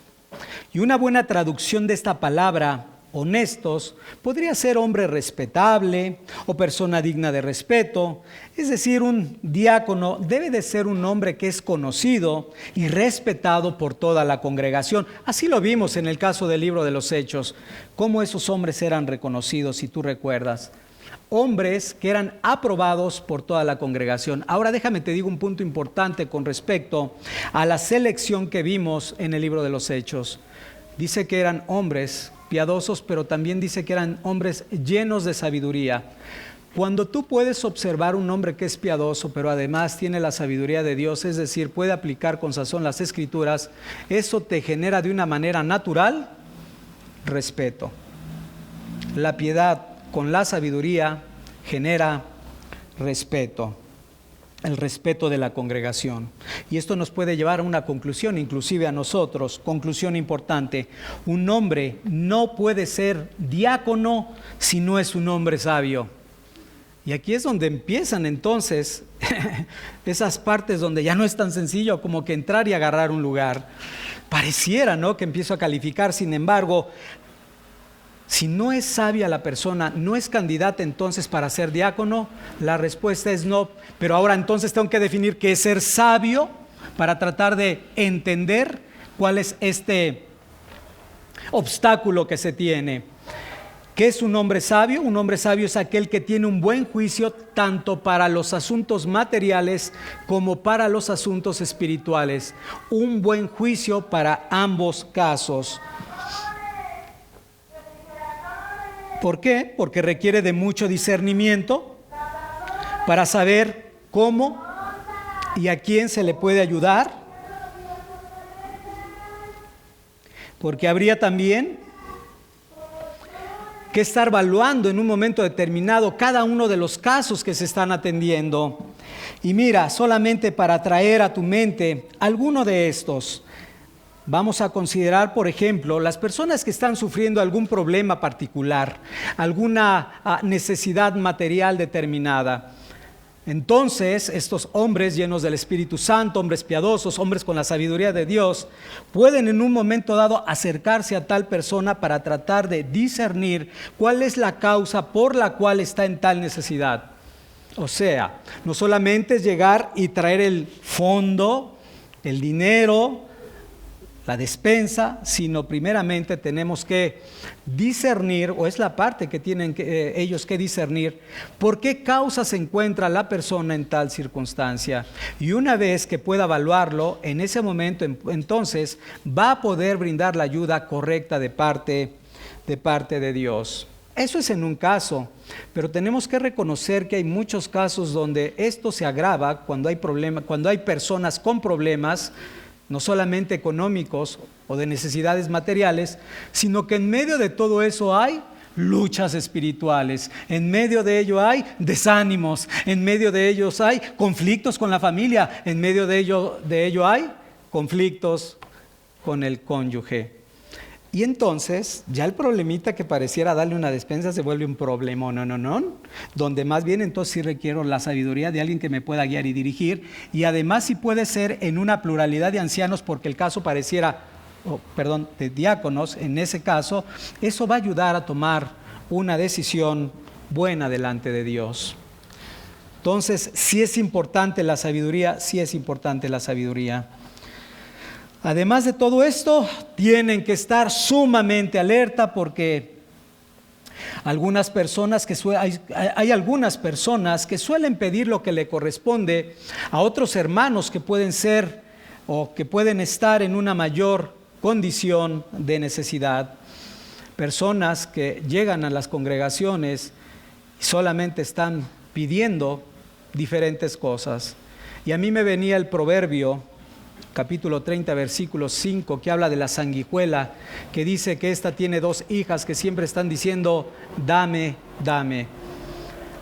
Y una buena traducción de esta palabra honestos podría ser hombre respetable o persona digna de respeto. Es decir, un diácono debe de ser un hombre que es conocido y respetado por toda la congregación. Así lo vimos en el caso del libro de los Hechos, cómo esos hombres eran reconocidos, si tú recuerdas. Hombres que eran aprobados por toda la congregación. Ahora déjame te digo un punto importante con respecto a la selección que vimos en el libro de los Hechos. Dice que eran hombres piadosos, pero también dice que eran hombres llenos de sabiduría. Cuando tú puedes observar un hombre que es piadoso, pero además tiene la sabiduría de Dios, es decir, puede aplicar con sazón las Escrituras, eso te genera de una manera natural respeto. La piedad con la sabiduría genera respeto. El respeto de la congregación. Y esto nos puede llevar a una conclusión, inclusive a nosotros. Conclusión importante: un hombre no puede ser diácono si no es un hombre sabio. Y aquí es donde empiezan entonces esas partes donde ya no es tan sencillo como que entrar y agarrar un lugar. Pareciera, ¿no?, que empiezo a calificar, sin embargo, si no es sabia la persona, no es candidata entonces para ser diácono. La respuesta es no, pero ahora entonces tengo que definir qué es ser sabio para tratar de entender cuál es este obstáculo que se tiene. ¿Qué es un hombre sabio? Un hombre sabio es aquel que tiene un buen juicio tanto para los asuntos materiales como para los asuntos espirituales. Un buen juicio para ambos casos. ¿Por qué? Porque requiere de mucho discernimiento para saber cómo y a quién se le puede ayudar. Porque habría también que estar evaluando en un momento determinado cada uno de los casos que se están atendiendo. Y mira, solamente para traer a tu mente alguno de estos, vamos a considerar, por ejemplo, las personas que están sufriendo algún problema particular, alguna necesidad material determinada. Entonces, estos hombres llenos del Espíritu Santo, hombres piadosos, hombres con la sabiduría de Dios, pueden en un momento dado acercarse a tal persona para tratar de discernir cuál es la causa por la cual está en tal necesidad. O sea, no solamente es llegar y traer el fondo, el dinero, la despensa, sino primeramente tenemos que discernir, o es la parte que tienen ellos que discernir, por qué causa se encuentra la persona en tal circunstancia. Y una vez que pueda evaluarlo, en ese momento entonces va a poder brindar la ayuda correcta de parte de Dios. Eso es en un caso, pero tenemos que reconocer que hay muchos casos donde esto se agrava cuando hay cuando hay personas con problemas, no solamente económicos o de necesidades materiales, sino que en medio de todo eso hay luchas espirituales, en medio de ello hay desánimos, en medio de ellos hay conflictos con la familia, en medio de ello hay conflictos con el cónyuge. Y entonces ya el problemita que pareciera darle una despensa se vuelve un problema, no, donde más bien entonces sí requiero la sabiduría de alguien que me pueda guiar y dirigir, y además sí puede ser en una pluralidad de ancianos, porque el caso pareciera, de diáconos, en ese caso, eso va a ayudar a tomar una decisión buena delante de Dios. Entonces, sí es importante la sabiduría, sí es importante la sabiduría. Además de todo esto, tienen que estar sumamente alerta porque algunas personas hay algunas personas que suelen pedir lo que le corresponde a otros hermanos que pueden ser o que pueden estar en una mayor condición de necesidad. Personas que llegan a las congregaciones y solamente están pidiendo diferentes cosas. Y a mí me venía el proverbio capítulo 30, versículo 5, que habla de la sanguijuela, que dice que esta tiene 2 hijas que siempre están diciendo, dame, dame.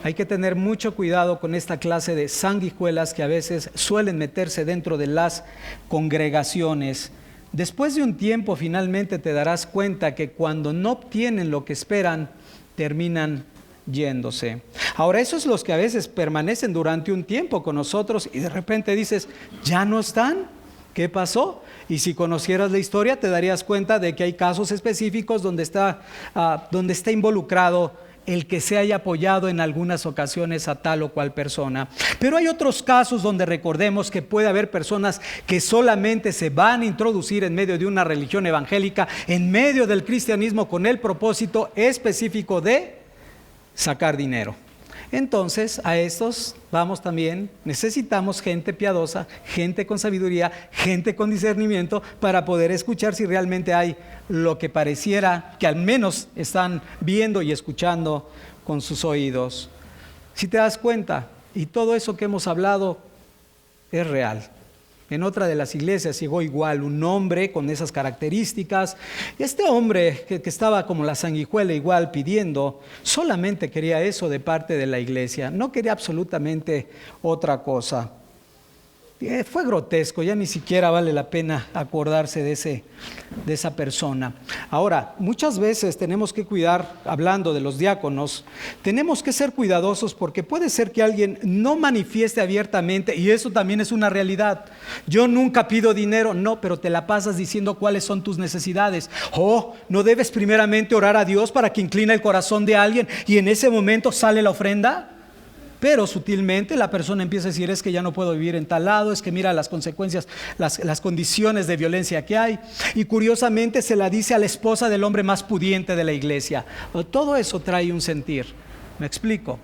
Hay que tener mucho cuidado con esta clase de sanguijuelas que a veces suelen meterse dentro de las congregaciones. Después de un tiempo, finalmente te darás cuenta que cuando no obtienen lo que esperan, terminan yéndose. Ahora, esos son los que a veces permanecen durante un tiempo con nosotros y de repente dices, ¿ya no están? ¿Qué pasó? Y si conocieras la historia te darías cuenta de que hay casos específicos donde está involucrado el que se haya apoyado en algunas ocasiones a tal o cual persona. Pero hay otros casos donde recordemos que puede haber personas que solamente se van a introducir en medio de una religión evangélica, en medio del cristianismo, con el propósito específico de sacar dinero. Entonces, a estos necesitamos gente piadosa, gente con sabiduría, gente con discernimiento para poder escuchar si realmente hay lo que pareciera que al menos están viendo y escuchando con sus oídos. Si te das cuenta, y todo eso que hemos hablado es real. En otra de las iglesias llegó igual un hombre con esas características. Este hombre que estaba como la sanguijuela igual pidiendo, solamente quería eso de parte de la iglesia, no quería absolutamente otra cosa. Fue grotesco, ya ni siquiera vale la pena acordarse de esa persona. Ahora, muchas veces tenemos que cuidar, hablando de los diáconos, tenemos que ser cuidadosos porque puede ser que alguien no manifieste abiertamente, y eso también es una realidad. Yo nunca pido dinero, no, pero te la pasas diciendo cuáles son tus necesidades. ¿No debes primeramente orar a Dios para que incline el corazón de alguien y en ese momento sale la ofrenda? Pero sutilmente la persona empieza a decir, es que ya no puedo vivir en tal lado, es que mira las consecuencias, las condiciones de violencia que hay. Y curiosamente se la dice a la esposa del hombre más pudiente de la iglesia. Todo eso trae un sentir. ¿Me explico?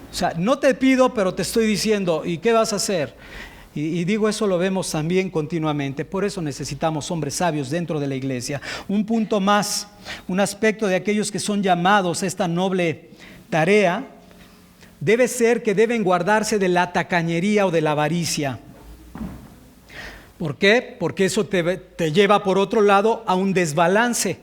O sea, no te pido, pero te estoy diciendo, ¿y qué vas a hacer? Y digo, eso lo vemos también continuamente. Por eso necesitamos hombres sabios dentro de la iglesia. Un punto más, un aspecto de aquellos que son llamados a esta noble tarea, debe ser que deben guardarse de la tacañería o de la avaricia. ¿Por qué? Porque eso te lleva por otro lado a un desbalance.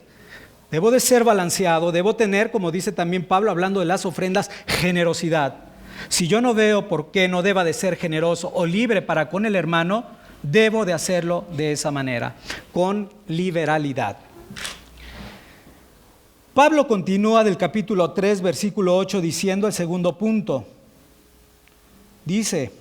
Debo de ser balanceado, debo tener, como dice también Pablo hablando de las ofrendas, generosidad. Si yo no veo por qué no deba de ser generoso o libre para con el hermano, debo de hacerlo de esa manera, con liberalidad. Pablo continúa del capítulo 3, versículo 8, diciendo el segundo punto. Dice,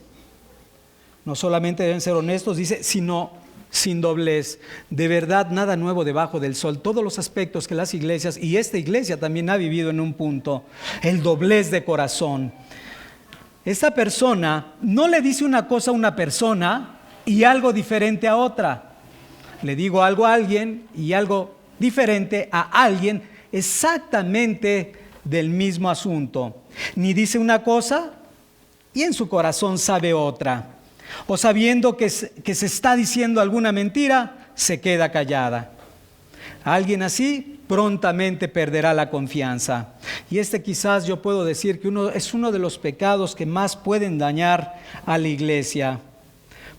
no solamente deben ser honestos, dice, sino sin doblez. De verdad, nada nuevo debajo del sol. Todos los aspectos que las iglesias, y esta iglesia también ha vivido en un punto, el doblez de corazón. Esta persona no le dice una cosa a una persona y algo diferente a otra. Le digo algo a alguien y algo diferente a alguien exactamente del mismo asunto. Ni dice una cosa y en su corazón sabe otra. O sabiendo que se está diciendo alguna mentira, se queda callada. Alguien así prontamente perderá la confianza. Y quizás yo puedo decir que es uno de los pecados que más pueden dañar a la iglesia.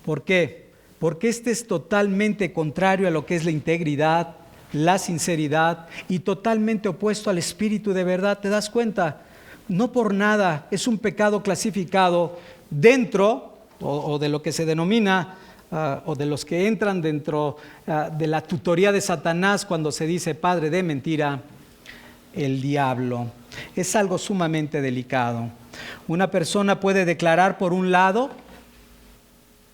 ¿Por qué? Porque es totalmente contrario a lo que es la integridad, la sinceridad y totalmente opuesto al espíritu de verdad. ¿Te das cuenta? No por nada es un pecado clasificado dentro o de lo que se denomina o de los que entran dentro de la tutoría de Satanás cuando se dice padre de mentira, el diablo. Es algo sumamente delicado. Una persona puede declarar por un lado,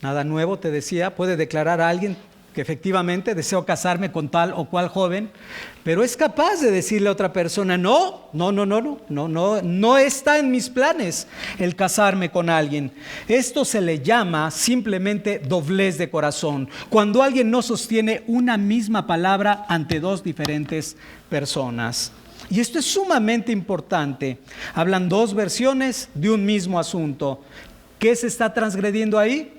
nada nuevo te decía, puede declarar a alguien que efectivamente deseo casarme con tal o cual joven, pero es capaz de decirle a otra persona, no está en mis planes el casarme con alguien. Esto se le llama simplemente doblez de corazón, cuando alguien no sostiene una misma palabra ante dos diferentes personas. Y esto es sumamente importante. Hablan dos versiones de un mismo asunto. ¿Qué se está transgrediendo ahí?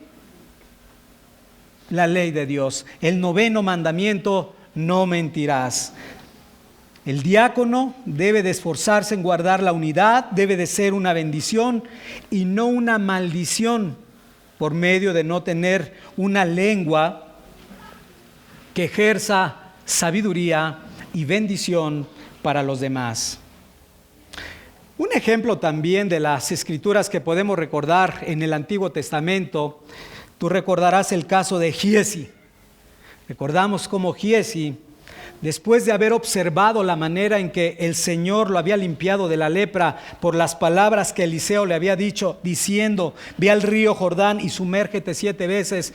La ley de Dios. El 9º mandamiento, no mentirás. El diácono debe de esforzarse en guardar la unidad, debe de ser una bendición y no una maldición por medio de no tener una lengua que ejerza sabiduría y bendición para los demás. Un ejemplo también de las escrituras que podemos recordar en el Antiguo Testamento. Tú recordarás el caso de Giezi. Recordamos cómo Giezi, después de haber observado la manera en que el Señor lo había limpiado de la lepra por las palabras que Eliseo le había dicho, diciendo, ve al río Jordán y sumérgete 7 veces,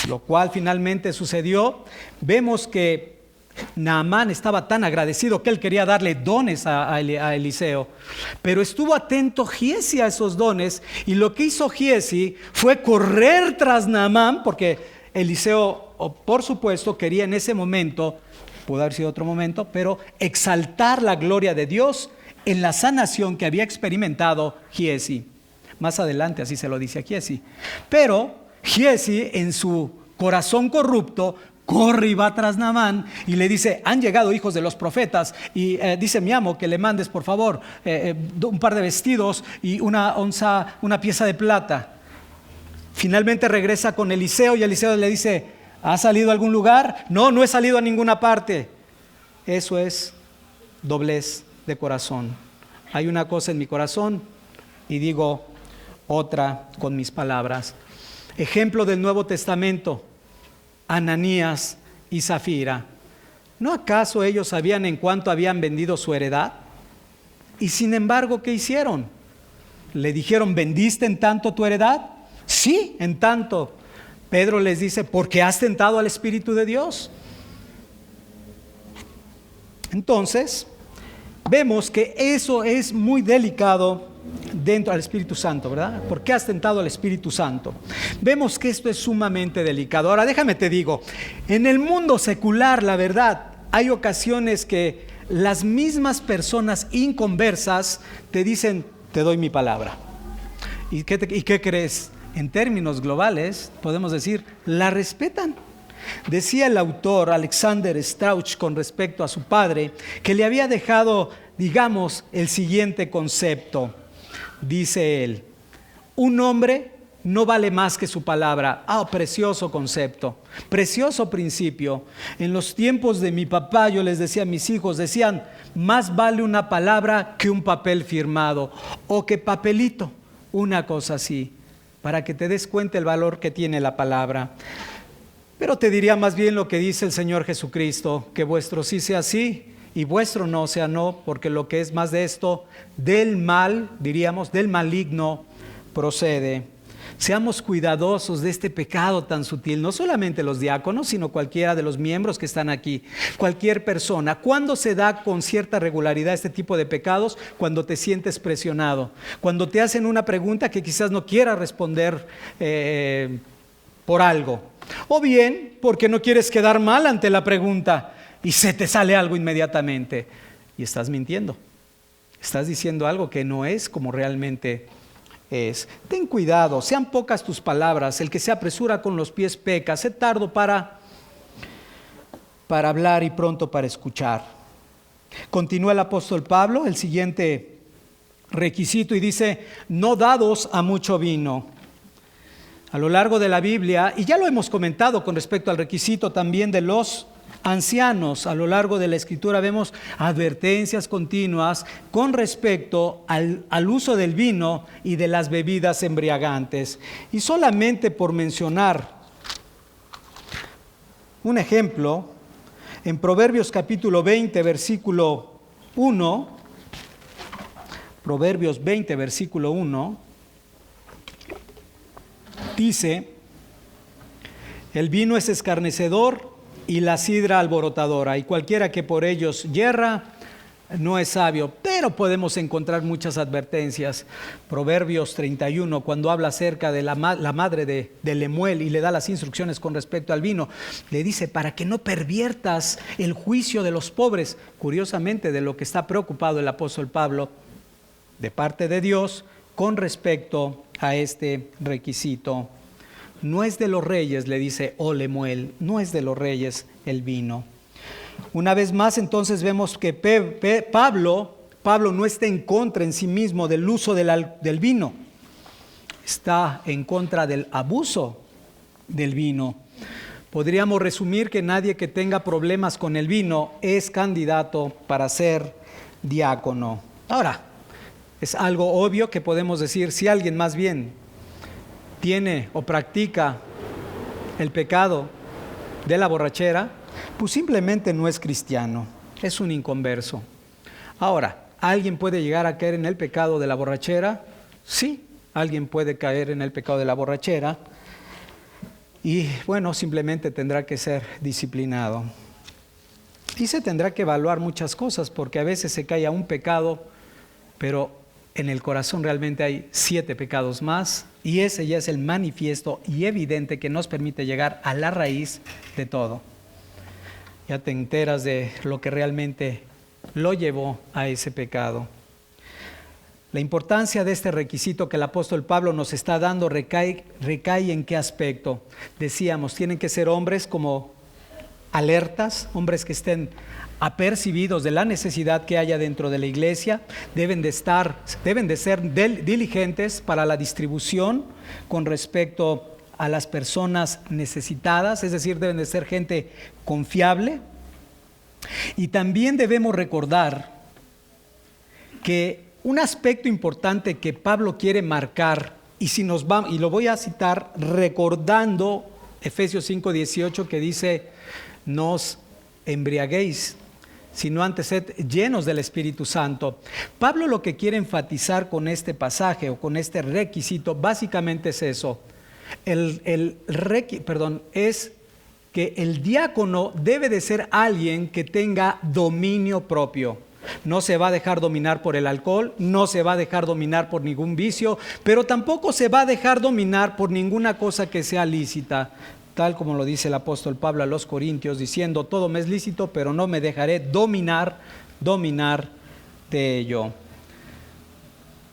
lo cual finalmente sucedió. Vemos que Naamán estaba tan agradecido que él quería darle dones a Eliseo, pero estuvo atento Giezi a esos dones, y lo que hizo Giezi fue correr tras Naamán, porque Eliseo, por supuesto, quería en ese momento, pudo haber sido otro momento, pero exaltar la gloria de Dios en la sanación que había experimentado Giezi. Más adelante así se lo dice a Giezi. Pero Giezi, en su corazón corrupto, corre y va tras Naamán y le dice, han llegado hijos de los profetas y dice mi amo que le mandes por favor un par de vestidos y una pieza de plata. Finalmente regresa con Eliseo y Eliseo le dice, ¿has salido a algún lugar? No he salido a ninguna parte. Eso es doblez de corazón. Hay una cosa en mi corazón y digo otra con mis palabras. Ejemplo del Nuevo Testamento. Ananías y Zafira. ¿No acaso ellos sabían en cuánto habían vendido su heredad? Y sin embargo, ¿qué hicieron? Le dijeron, ¿vendiste en tanto tu heredad? Sí, en tanto. Pedro les dice, porque has tentado al Espíritu de Dios. Entonces, vemos que eso es muy delicado dentro al Espíritu Santo, ¿verdad? ¿Por qué has tentado al Espíritu Santo? Vemos que esto es sumamente delicado. Ahora, déjame te digo, en el mundo secular, la verdad, hay ocasiones que las mismas personas inconversas te dicen, te doy mi palabra. ¿Y qué crees? En términos globales, podemos decir, la respetan. Decía el autor Alexander Strauch con respecto a su padre, que le había dejado, digamos, el siguiente concepto. Dice él, un hombre no vale más que su palabra. Precioso concepto, precioso principio. En los tiempos de mi papá yo les decía a mis hijos, decían, más vale una palabra que un papel firmado o que papelito, una cosa así, para que te des cuenta el valor que tiene la palabra. Pero te diría más bien lo que dice el Señor Jesucristo, que vuestro sí sea sí y vuestro no sea no, porque lo que es más de esto, del mal, diríamos, del maligno procede. Seamos cuidadosos de este pecado tan sutil, no solamente los diáconos, sino cualquiera de los miembros que están aquí, cualquier persona. ¿Cuándo se da con cierta regularidad este tipo de pecados? Cuando te sientes presionado, cuando te hacen una pregunta que quizás no quieras responder por algo, o bien porque no quieres quedar mal ante la pregunta y se te sale algo inmediatamente y estás mintiendo, estás diciendo algo que no es como realmente es. Ten cuidado, sean pocas tus palabras. El que se apresura con los pies peca. Sé tardo para hablar y pronto para escuchar. Continúa el apóstol Pablo, el siguiente requisito, y dice, no dados a mucho vino. A lo largo de la Biblia, y ya lo hemos comentado con respecto al requisito también de los ancianos, a lo largo de la Escritura vemos advertencias continuas con respecto al uso del vino y de las bebidas embriagantes. Y solamente por mencionar un ejemplo, en Proverbios capítulo 20, versículo 1, Proverbios 20, versículo 1, dice, el vino es escarnecedor y la sidra alborotadora, y cualquiera que por ellos yerra no es sabio. Pero podemos encontrar muchas advertencias. Proverbios 31, cuando habla acerca de la madre de Lemuel y le da las instrucciones con respecto al vino, le dice, para que no perviertas el juicio de los pobres. Curiosamente, de lo que está preocupado el apóstol Pablo, de parte de Dios, con respecto a este requisito. No es de los reyes, le dice, Lemuel, no es de los reyes el vino. Una vez más, entonces vemos que Pablo no está en contra en sí mismo del uso del vino. Está en contra del abuso del vino. Podríamos resumir que nadie que tenga problemas con el vino es candidato para ser diácono. Ahora, es algo obvio que podemos decir, si alguien más bien tiene o practica el pecado de la borrachera, pues simplemente no es cristiano, es un inconverso. Ahora, ¿alguien puede llegar a caer en el pecado de la borrachera? Sí, alguien puede caer en el pecado de la borrachera y bueno, simplemente tendrá que ser disciplinado. Y se tendrá que evaluar muchas cosas, porque a veces se cae a un pecado, pero en el corazón realmente hay 7 pecados más, y ese ya es el manifiesto y evidente que nos permite llegar a la raíz de todo. Ya te enteras de lo que realmente lo llevó a ese pecado. La importancia de este requisito que el apóstol Pablo nos está dando recae en qué aspecto. Decíamos, tienen que ser hombres como alertas, hombres que estén apercibidos de la necesidad que haya dentro de la iglesia, deben de ser diligentes para la distribución con respecto a las personas necesitadas, es decir, deben de ser gente confiable. Y también debemos recordar que un aspecto importante que Pablo quiere marcar, y lo voy a citar recordando Efesios 5:18, que dice, no os embriaguéis, sino antes sed llenos del Espíritu Santo. Pablo lo que quiere enfatizar con este pasaje o con este requisito básicamente es eso. Es que el diácono debe de ser alguien que tenga dominio propio. No se va a dejar dominar por el alcohol, no se va a dejar dominar por ningún vicio, pero tampoco se va a dejar dominar por ninguna cosa que sea lícita, tal como lo dice el apóstol Pablo a los Corintios, diciendo: todo me es lícito, pero no me dejaré dominar de ello.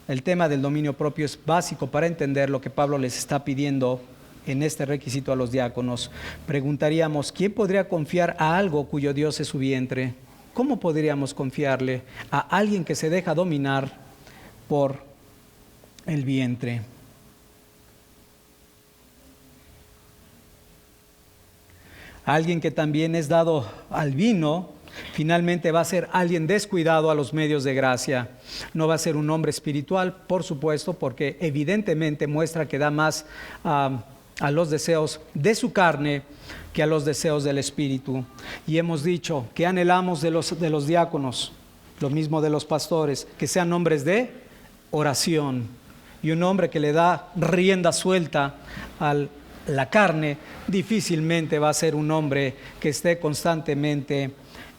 El tema del dominio propio es básico para entender lo que Pablo les está pidiendo en este requisito a los diáconos. Preguntaríamos: ¿quién podría confiar a algo cuyo Dios es su vientre? ¿Cómo podríamos confiarle a alguien que se deja dominar por el vientre? Alguien que también es dado al vino, finalmente va a ser alguien descuidado a los medios de gracia. No va a ser un hombre espiritual, por supuesto, porque evidentemente muestra que da más a los deseos de su carne que a los deseos del espíritu. Y hemos dicho que anhelamos de los diáconos, lo mismo de los pastores, que sean hombres de oración. Y un hombre que le da rienda suelta a la carne difícilmente va a ser un hombre que esté constantemente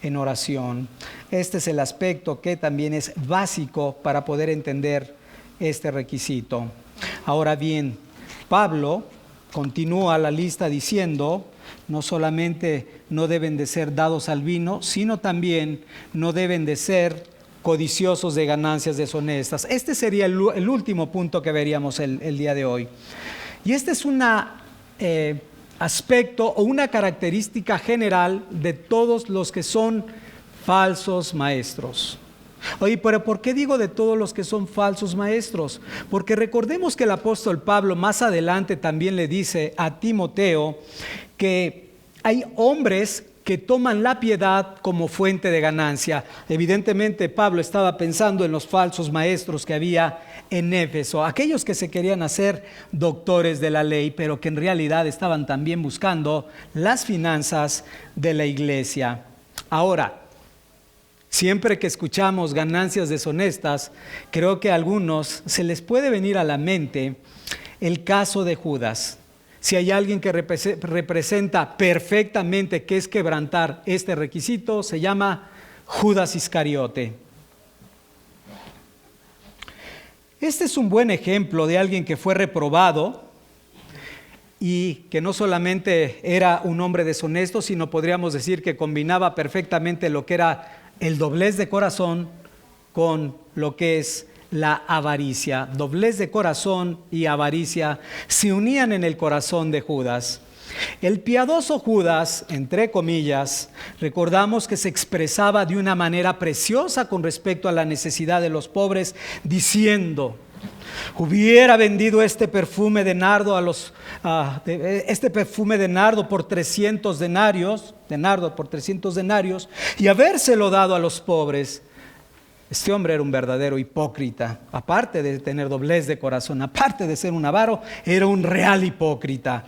en oración. Este es el aspecto que también es básico para poder entender este requisito. Ahora bien, Pablo continúa la lista diciendo: no solamente no deben de ser dados al vino, sino también no deben de ser codiciosos de ganancias deshonestas. Este sería el último punto que veríamos el día de hoy. Y este es un aspecto o una característica general de todos los que son falsos maestros. Oye, pero ¿por qué digo de todos los que son falsos maestros? Porque recordemos que el apóstol Pablo más adelante también le dice a Timoteo que hay hombres que toman la piedad como fuente de ganancia. Evidentemente Pablo estaba pensando en los falsos maestros que había en Éfeso, aquellos que se querían hacer doctores de la ley, pero que en realidad estaban también buscando las finanzas de la iglesia. Ahora, siempre que escuchamos ganancias deshonestas, creo que a algunos se les puede venir a la mente el caso de Judas. Si hay alguien que representa perfectamente qué es quebrantar este requisito, se llama Judas Iscariote. Este es un buen ejemplo de alguien que fue reprobado y que no solamente era un hombre deshonesto, sino podríamos decir que combinaba perfectamente lo que era el doblez de corazón con lo que es la avaricia. Doblez de corazón y avaricia se unían en el corazón de Judas. El piadoso Judas, entre comillas, recordamos que se expresaba de una manera preciosa con respecto a la necesidad de los pobres, diciendo: hubiera vendido este perfume de nardo por 300 denarios, y habérselo dado a los pobres. Este hombre era un verdadero hipócrita. Aparte de tener doblez de corazón, aparte de ser un avaro, era un real hipócrita.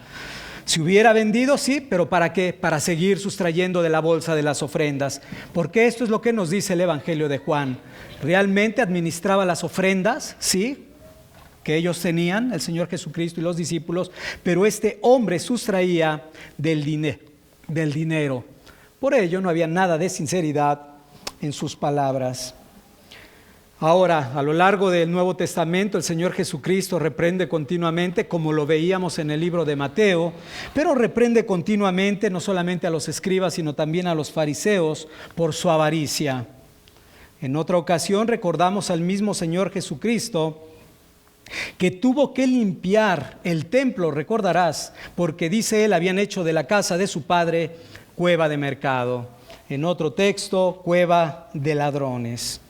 Si hubiera vendido, sí, pero ¿para qué? Para seguir sustrayendo de la bolsa de las ofrendas. Porque esto es lo que nos dice el Evangelio de Juan. Realmente administraba las ofrendas, sí, que ellos tenían, el Señor Jesucristo y los discípulos, pero este hombre sustraía del dinero. Por ello no había nada de sinceridad en sus palabras. Ahora, a lo largo del Nuevo Testamento, el Señor Jesucristo reprende continuamente, como lo veíamos en el libro de Mateo, pero reprende continuamente no solamente a los escribas, sino también a los fariseos por su avaricia. En otra ocasión recordamos al mismo Señor Jesucristo que tuvo que limpiar el templo, recordarás, porque dice él, habían hecho de la casa de su padre cueva de mercado. En otro texto, cueva de ladrones.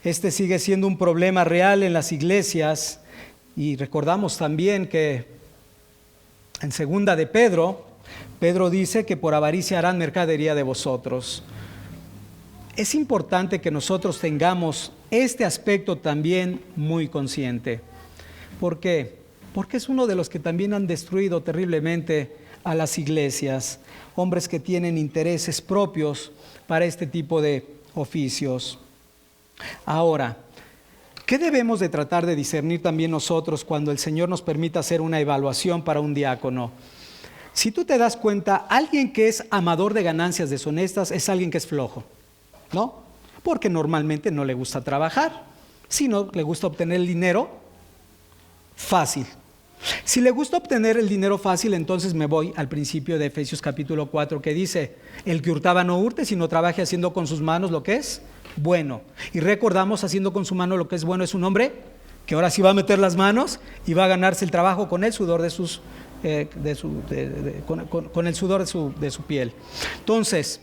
Este sigue siendo un problema real en las iglesias, y recordamos también que en segunda de Pedro dice que por avaricia harán mercadería de vosotros. Es importante que nosotros tengamos este aspecto también muy consciente. ¿Por qué? Porque es uno de los que también han destruido terriblemente a las iglesias, hombres que tienen intereses propios para este tipo de oficios. Ahora, ¿qué debemos de tratar de discernir también nosotros cuando el Señor nos permita hacer una evaluación para un diácono? Si tú te das cuenta, alguien que es amador de ganancias deshonestas es alguien que es flojo, ¿no? porque normalmente no le gusta trabajar, sino le gusta obtener el dinero fácil. Si le gusta obtener el dinero fácil, entonces me voy al principio de Efesios capítulo 4 que dice: el que hurtaba no hurte, sino trabaje haciendo con sus manos lo que es bueno. Y recordamos, haciendo con su mano lo que es bueno es un hombre que ahora sí va a meter las manos y va a ganarse el trabajo con el sudor de sus con el sudor de su piel. Entonces,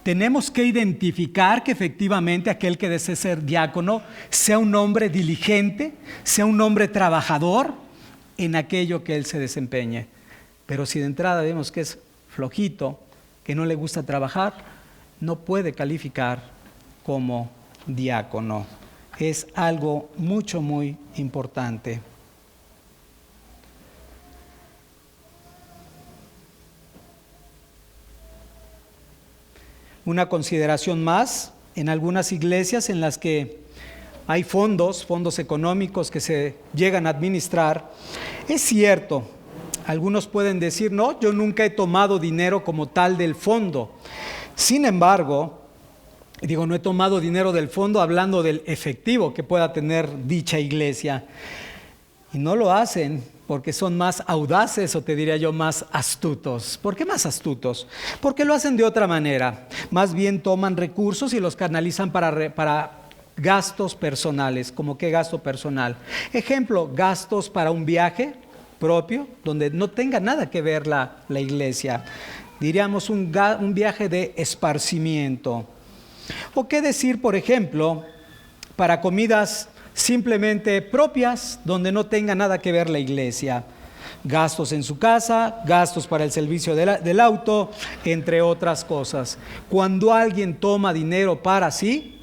tenemos que identificar que efectivamente aquel que desee ser diácono sea un hombre diligente, sea un hombre trabajador en aquello que él se desempeñe. Pero si de entrada vemos que es flojito, que no le gusta trabajar, no puede calificar como diácono. Es algo muy importante. Una consideración más: en algunas iglesias en las que hay fondos económicos que se llegan a administrar, es cierto, algunos pueden decir: no, yo nunca he tomado dinero como tal del fondo. Sin embargo, no he tomado dinero del fondo hablando del efectivo que pueda tener dicha iglesia. Y no lo hacen porque son más audaces, o te diría yo, más astutos. ¿Por qué más astutos? Porque lo hacen de otra manera. Más bien toman recursos y los canalizan para gastos personales. ¿Cómo qué gasto personal? Ejemplo, gastos para un viaje propio, donde no tenga nada que ver la iglesia. Diríamos un viaje de esparcimiento. O qué decir, por ejemplo, para comidas simplemente propias, donde no tenga nada que ver la iglesia. Gastos en su casa, gastos para el servicio del auto, entre otras cosas. Cuando alguien toma dinero para sí,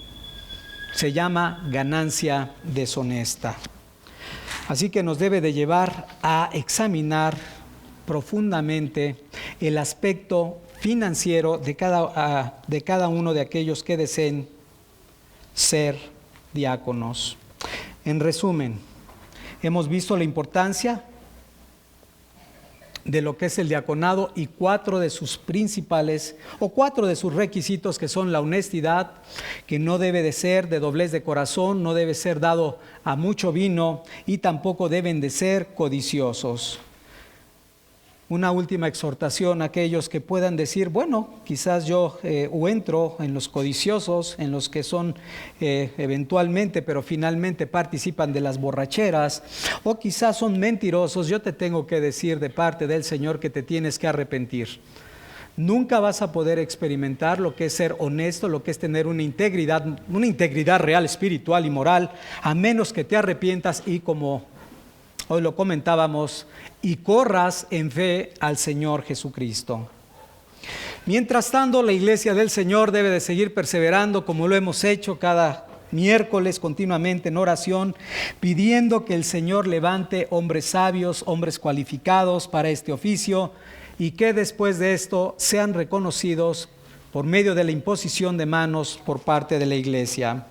se llama ganancia deshonesta. Así que nos debe de llevar a examinar profundamente el aspecto financiero de cada uno de aquellos que deseen ser diáconos. En resumen, hemos visto la importancia de lo que es el diaconado y 4 de sus requisitos, que son la honestidad, que no debe de ser de doblez de corazón, no debe ser dado a mucho vino y tampoco deben de ser codiciosos. Una última exhortación a aquellos que puedan decir: bueno, quizás yo o entro en los codiciosos, en los que son eventualmente, pero finalmente participan de las borracheras, o quizás son mentirosos. Yo te tengo que decir de parte del Señor que te tienes que arrepentir. Nunca vas a poder experimentar lo que es ser honesto, lo que es tener una integridad real, espiritual y moral, a menos que te arrepientas y, como hoy lo comentábamos, y corras en fe al Señor Jesucristo. Mientras tanto, la iglesia del Señor debe de seguir perseverando, como lo hemos hecho cada miércoles continuamente en oración, pidiendo que el Señor levante hombres sabios, hombres cualificados para este oficio, y que después de esto sean reconocidos por medio de la imposición de manos por parte de la iglesia.